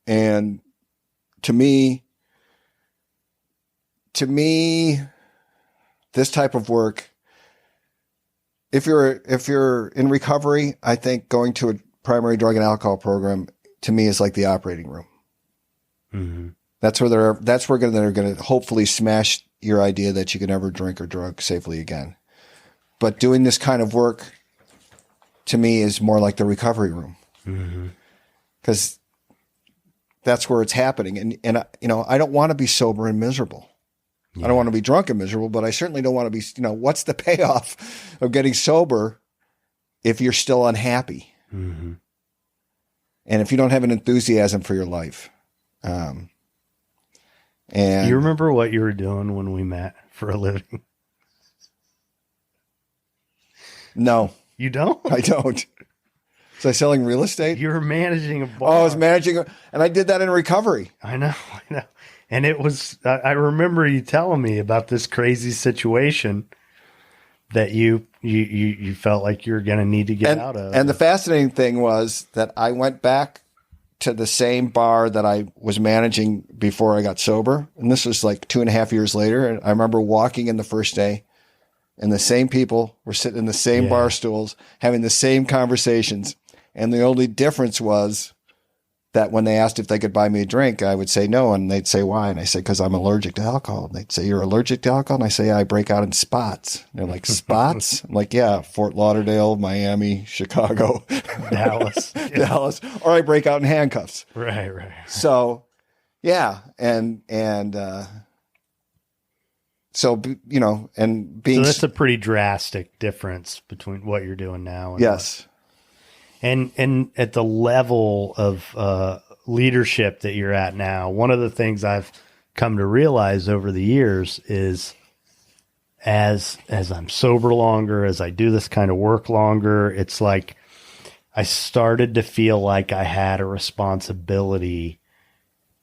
And to me, this type of work, if you're in recovery, I think going to a primary drug and alcohol program to me is like the operating room. Mm-hmm. That's where they're going to hopefully smash your idea that you can never drink or drug safely again. But doing this kind of work to me is more like the recovery room, because that's where it's happening. And I don't want to be sober and miserable. Yeah. I don't want to be drunk and miserable, but I certainly don't want to be, what's the payoff of getting sober if you're still unhappy? Mm-hmm. And if you don't have an enthusiasm for your life. And you remember what you were doing when we met for a living? No. You don't? I don't. Was I selling real estate? You were managing a bar. Oh, I was managing, and I did that in recovery. I know. And it was, I remember you telling me about this crazy situation that you felt like you were going to need to get out of. And the fascinating thing was that I went back to the same bar that I was managing before I got sober. And this was like 2.5 years later. And I remember walking in the first day, and the same people were sitting in the same bar stools, having the same conversations. And the only difference was that when they asked if they could buy me a drink, I would say no. And they'd say, why? And I said, because I'm allergic to alcohol. And they'd say, you're allergic to alcohol? And I say, yeah, I break out in spots. And they're like, spots? I'm like, yeah, Fort Lauderdale, Miami, Chicago, Dallas. Dallas. Or I break out in handcuffs. Right. So, yeah. And so, you know, and being. So that's a pretty drastic difference between what you're doing now. And yes. And at the level of leadership that you're at now, one of the things I've come to realize over the years is as I'm sober longer, as I do this kind of work longer, it's like I started to feel like I had a responsibility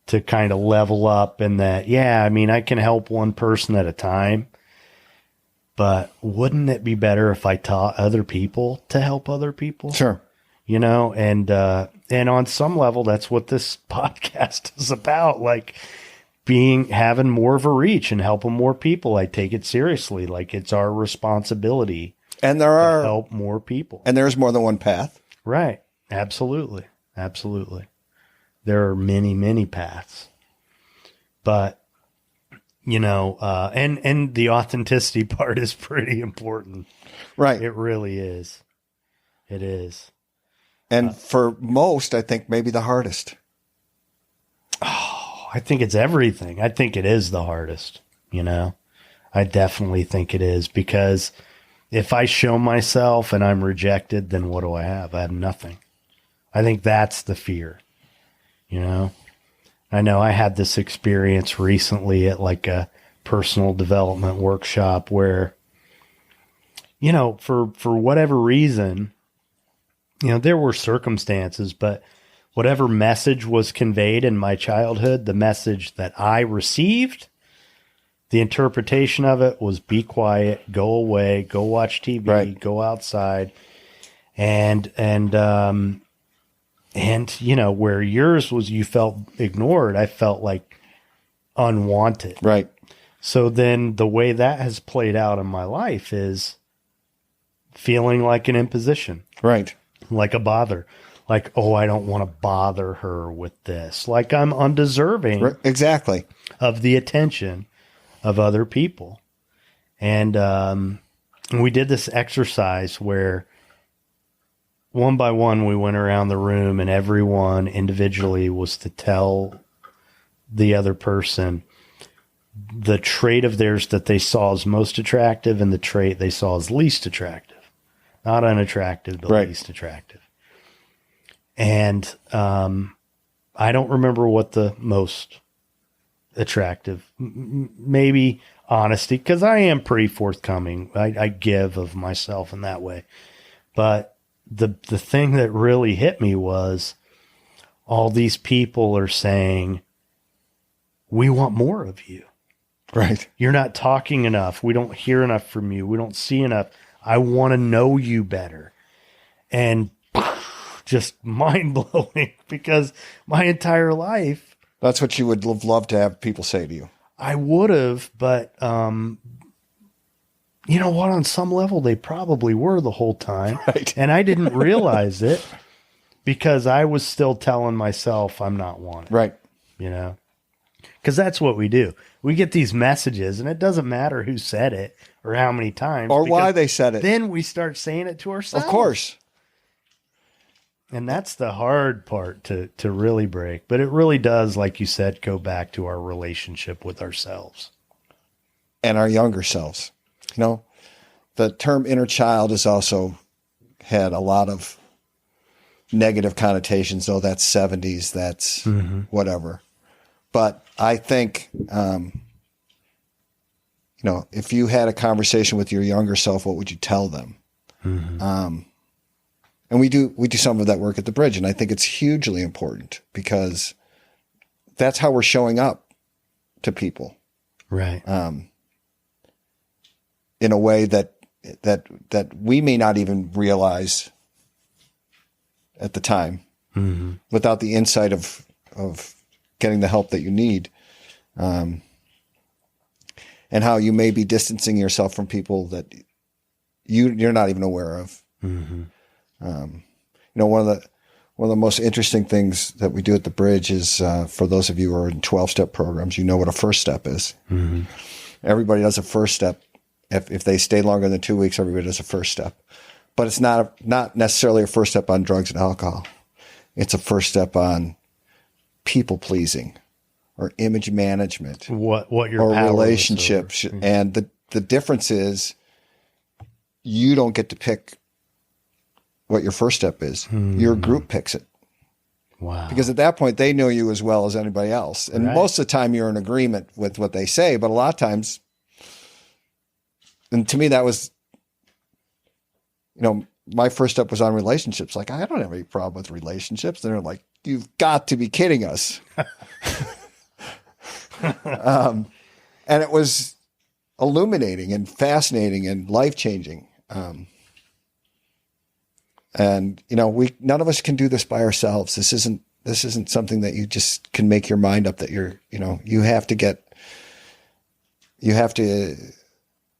to kind of level up, and that, yeah, I mean, I can help one person at a time, but wouldn't it be better if I taught other people to help other people? Sure. You know, and on some level, that's what this podcast is about. Like having more of a reach and helping more people. I take it seriously. Like it's our responsibility. And to help more people. And there's more than one path. Right. Absolutely. There are many, many paths, but you know, and the authenticity part is pretty important. Right. It really is. It is. And for most, I think maybe the hardest. Oh, I think it's everything. I think it is the hardest, you know. I definitely think it is, because if I show myself and I'm rejected, then what do I have? I have nothing. I think that's the fear, you know. I know I had this experience recently at like a personal development workshop where, you know, for whatever reason, you know, there were circumstances, but whatever message was conveyed in my childhood, the message that I received, the interpretation of it was be quiet, go away, go watch TV, right. Go outside. And you know, where yours was, you felt ignored, I felt like unwanted. Right. So then the way that has played out in my life is feeling like an imposition. Right. Like a bother, like, oh, I don't want to bother her with this. Like I'm undeserving exactly of the attention of other people. And we did this exercise where one by one, we went around the room and everyone individually was to tell the other person the trait of theirs that they saw as most attractive and the trait they saw as least attractive. Not unattractive, but right. Least attractive. And I don't remember what the most attractive, maybe honesty, because I am pretty forthcoming. I give of myself in that way. But the thing that really hit me was all these people are saying, we want more of you. Right. You're not talking enough. We don't hear enough from you. We don't see enough. I want to know you better. And just mind blowing, because my entire life. That's what you would love to have people say to you. I would have, but you know what? On some level, they probably were the whole time. Right. And I didn't realize it because I was still telling myself I'm not wanted. Right. You know, because that's what we do. We get these messages and it doesn't matter who said it or how many times. Or why they said it. Then we start saying it to ourselves. Of course. And that's the hard part to really break. But it really does, like you said, go back to our relationship with ourselves. And our younger selves. You know, the term inner child has also had a lot of negative connotations. Oh, that's 70s, that's whatever. But I think, you know, if you had a conversation with your younger self, what would you tell them? And we do some of that work at the Bridge. And I think it's hugely important because that's how we're showing up to people. Right. In a way that we may not even realize at the time without the insight of getting the help that you need. And how you may be distancing yourself from people that you're not even aware of. one of the most interesting things that we do at the Bridge is, for those of you who are in 12-step programs, you know what a first step is. Mm-hmm. Everybody does a first step. If they stay longer than 2 weeks, everybody does a first step. But it's not necessarily a first step on drugs and alcohol. It's a first step on people pleasing or image management. What your or power is relationships. over. And the difference is you don't get to pick what your first step is. Your group picks it. Wow. Because at that point, they know you as well as anybody else. And Right. most of the time, you're in agreement with what they say. But a lot of times, and to me, that was, my first step was on relationships. Like, I don't have any problem with relationships. And they're like, you've got to be kidding us. And it was illuminating and fascinating and life-changing. And none of us can do this by ourselves. This isn't something that you just can make your mind up that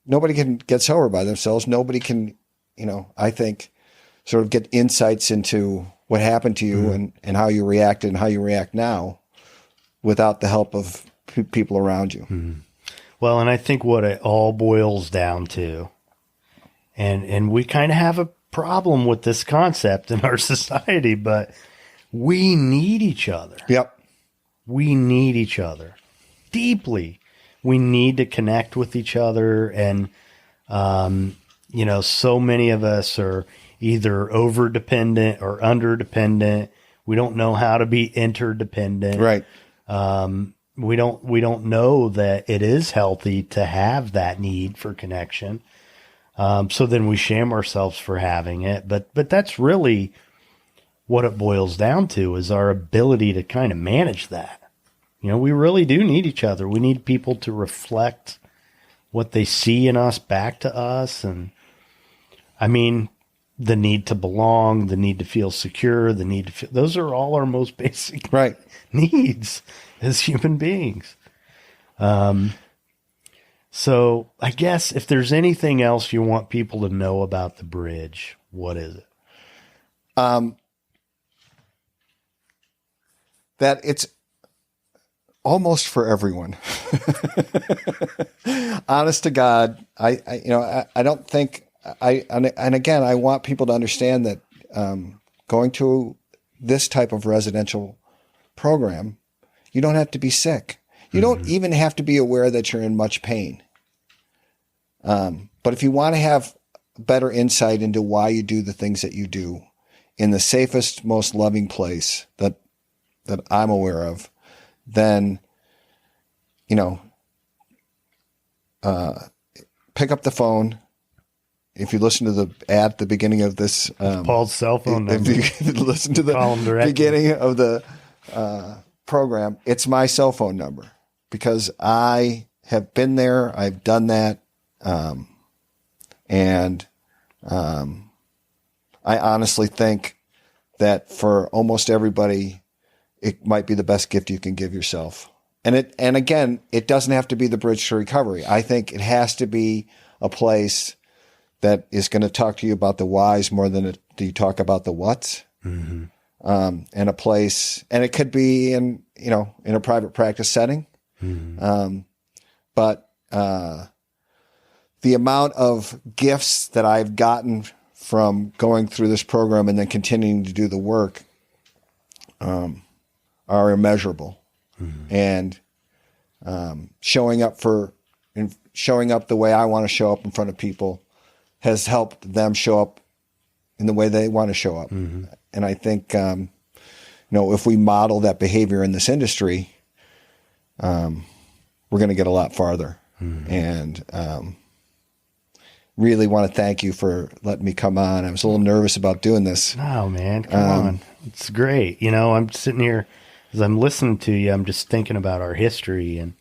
nobody can get sober by themselves. Nobody can, I think, sort of get insights into what happened to you and how you reacted and how you react now without the help of people around you. Mm-hmm. Well, and I think what it all boils down to, and we kind of have a problem with this concept in our society, but we need each other. Yep. We need each other deeply. We need to connect with each other. And, so many of us are either over dependent or under dependent. We don't know how to be interdependent. Right. We don't know that it is healthy to have that need for connection. So then we shame ourselves for having it. But that's really what it boils down to, is our ability to kind of manage that. We really do need each other. We need people to reflect what they see in us back to us. And I mean, the need to belong, the need to feel secure, the need to feel, those are all our most basic Right. needs as human beings. So I guess if there's anything else you want people to know about the Bridge, what is it? That it's almost for everyone. Honest to God, I don't think and again, I want people to understand that going to this type of residential program, you don't have to be sick. You don't even have to be aware that you're in much pain. But if you want to have better insight into why you do the things that you do in the safest, most loving place that I'm aware of, then, pick up the phone. If you listen to the ad at the beginning of this, Paul's cell phone if number. you listen to the beginning of the program, it's my cell phone number, because I have been there. I've done that. And I honestly think that for almost everybody, it might be the best gift you can give yourself. And again, it doesn't have to be the Bridge to Recovery. I think it has to be a place that is going to talk to you about the whys more than you talk about the whats. Mm-hmm. And a place, and it could be in a private practice setting. Mm-hmm. But the amount of gifts that I've gotten from going through this program and then continuing to do the work are immeasurable. Mm-hmm. And showing up the way I want to show up in front of people has helped them show up in the way they want to show up. Mm-hmm. And I think, if we model that behavior in this industry, we're going to get a lot farther. Mm-hmm. And really want to thank you for letting me come on. I was a little nervous about doing this. No, man, come on. It's great. I'm sitting here, as I'm listening to you, I'm just thinking about our history. And,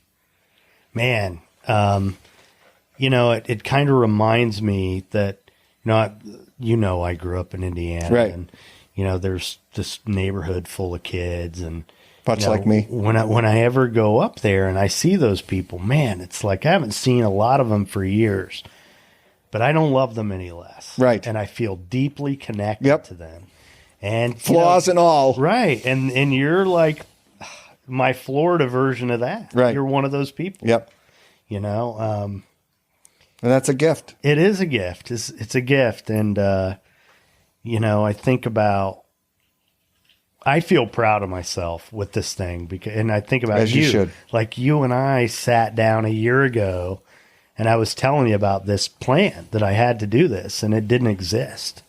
man, it kind of reminds me that, I grew up in Indiana. Right. And, there's this neighborhood full of kids, and much like me. When I ever go up there and I see those people, man, it's like I haven't seen a lot of them for years, but I don't love them any less. Right. And I feel deeply connected to them. and Flaws and all. right. And you're like my Florida version of that. Right. You're one of those people. Yep. And that's a gift. it is a gift. It's a gift. And, I think about, I feel proud of myself with this thing and I think about As you should. Like you and I sat down a year ago and I was telling you about this plan that I had to do this and it didn't exist.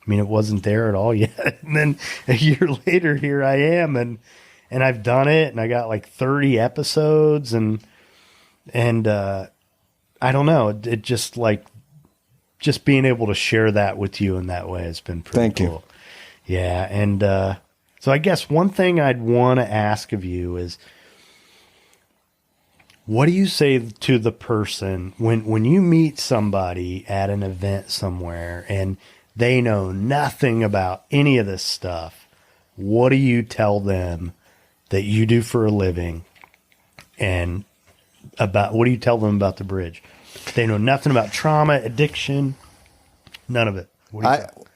I mean, it wasn't there at all yet. And then a year later, here I am and I've done it and I got like 30 episodes and I don't know. It just being able to share that with you in that way has been pretty Thank cool. You. Yeah. And, so I guess one thing I'd want to ask of you is, what do you say to the person when you meet somebody at an event somewhere and they know nothing about any of this stuff? What do you tell them that you do for a living and what do you tell them about the bridge? They know nothing about trauma, addiction, none of it.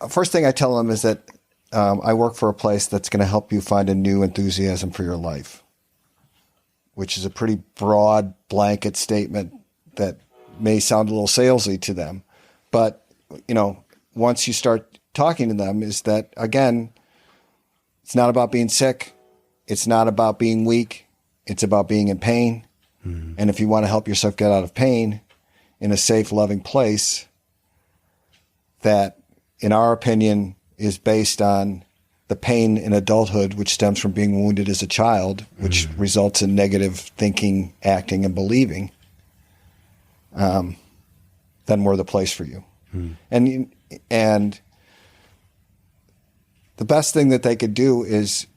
First thing I tell them is that I work for a place that's going to help you find a new enthusiasm for your life, which is a pretty broad blanket statement that may sound a little salesy to them. But, once you start talking to them is that, again, it's not about being sick. It's not about being weak. It's about being in pain. Mm-hmm. And if you want to help yourself get out of pain in a safe, loving place that, in our opinion, is based on the pain in adulthood, which stems from being wounded as a child, which results in negative thinking, acting, and believing, then we're the place for you. And the best thing that they could do is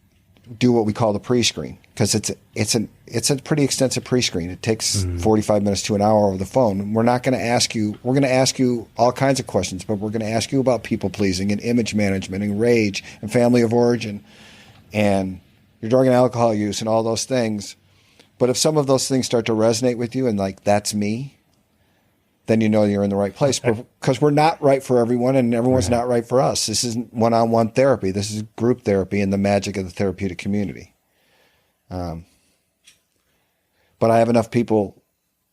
do what we call the pre-screen, because it's a pretty extensive pre-screen. It takes 45 minutes to an hour over the phone. We're not going to ask you. We're going to ask you all kinds of questions, but we're going to ask you about people pleasing and image management and rage and family of origin and your drug and alcohol use and all those things. But if some of those things start to resonate with you and like, that's me, then you know you're in the right place. Because we're not right for everyone and everyone's not right for us. This isn't one-on-one therapy. This is group therapy and the magic of the therapeutic community. But I have enough people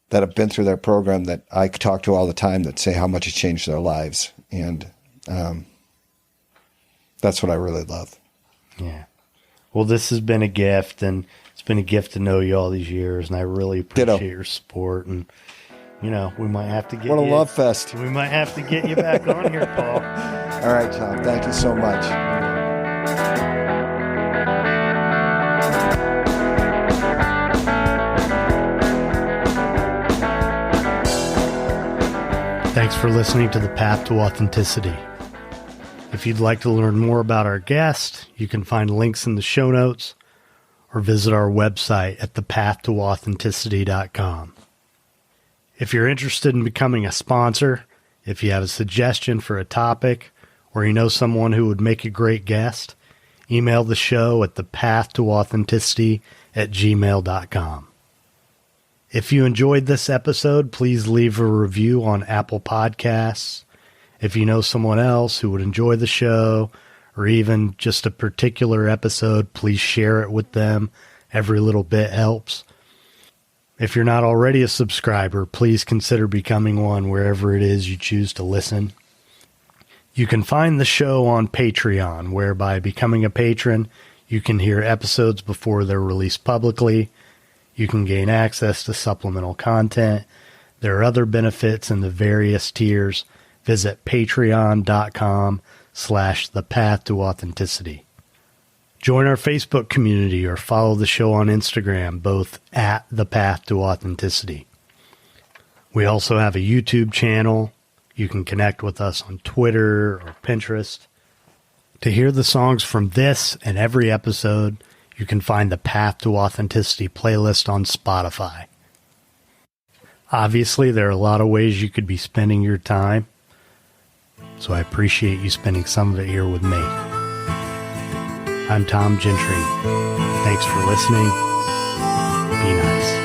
that have been through their program that I talk to all the time that say how much it changed their lives. And that's what I really love. Yeah. Well, this has been a gift, and it's been a gift to know you all these years, and I really appreciate your support. And, we might have to get What a love fest. We might have to get you back on here, Paul. All right, Tom. Thank you so much. Thanks for listening to The Path to Authenticity. If you'd like to learn more about our guest, you can find links in the show notes or visit our website at thepathtooauthenticity.com. If you're interested in becoming a sponsor, if you have a suggestion for a topic, or you know someone who would make a great guest, email the show at thepathtooauthenticity@gmail.com. If you enjoyed this episode, please leave a review on Apple Podcasts. If you know someone else who would enjoy the show, or even just a particular episode, please share it with them. Every little bit helps. If you're not already a subscriber, please consider becoming one wherever it is you choose to listen. You can find the show on Patreon, where by becoming a patron, you can hear episodes before they're released publicly. You can gain access to supplemental content. There are other benefits in the various tiers. Visit patreon.com/thepathtooauthenticity. Join our Facebook community or follow the show on Instagram, both at The Path to Authenticity. We also have a YouTube channel. You can connect with us on Twitter or Pinterest. To hear the songs from this and every episode, you can find the Path to Authenticity playlist on Spotify. Obviously, there are a lot of ways you could be spending your time, so I appreciate you spending some of it here with me. I'm Tom Gentry. Thanks for listening. Be nice.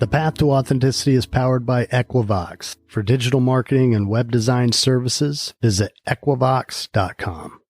The Path to Authenticity is powered by Equivox. For digital marketing and web design services, visit equivox.com.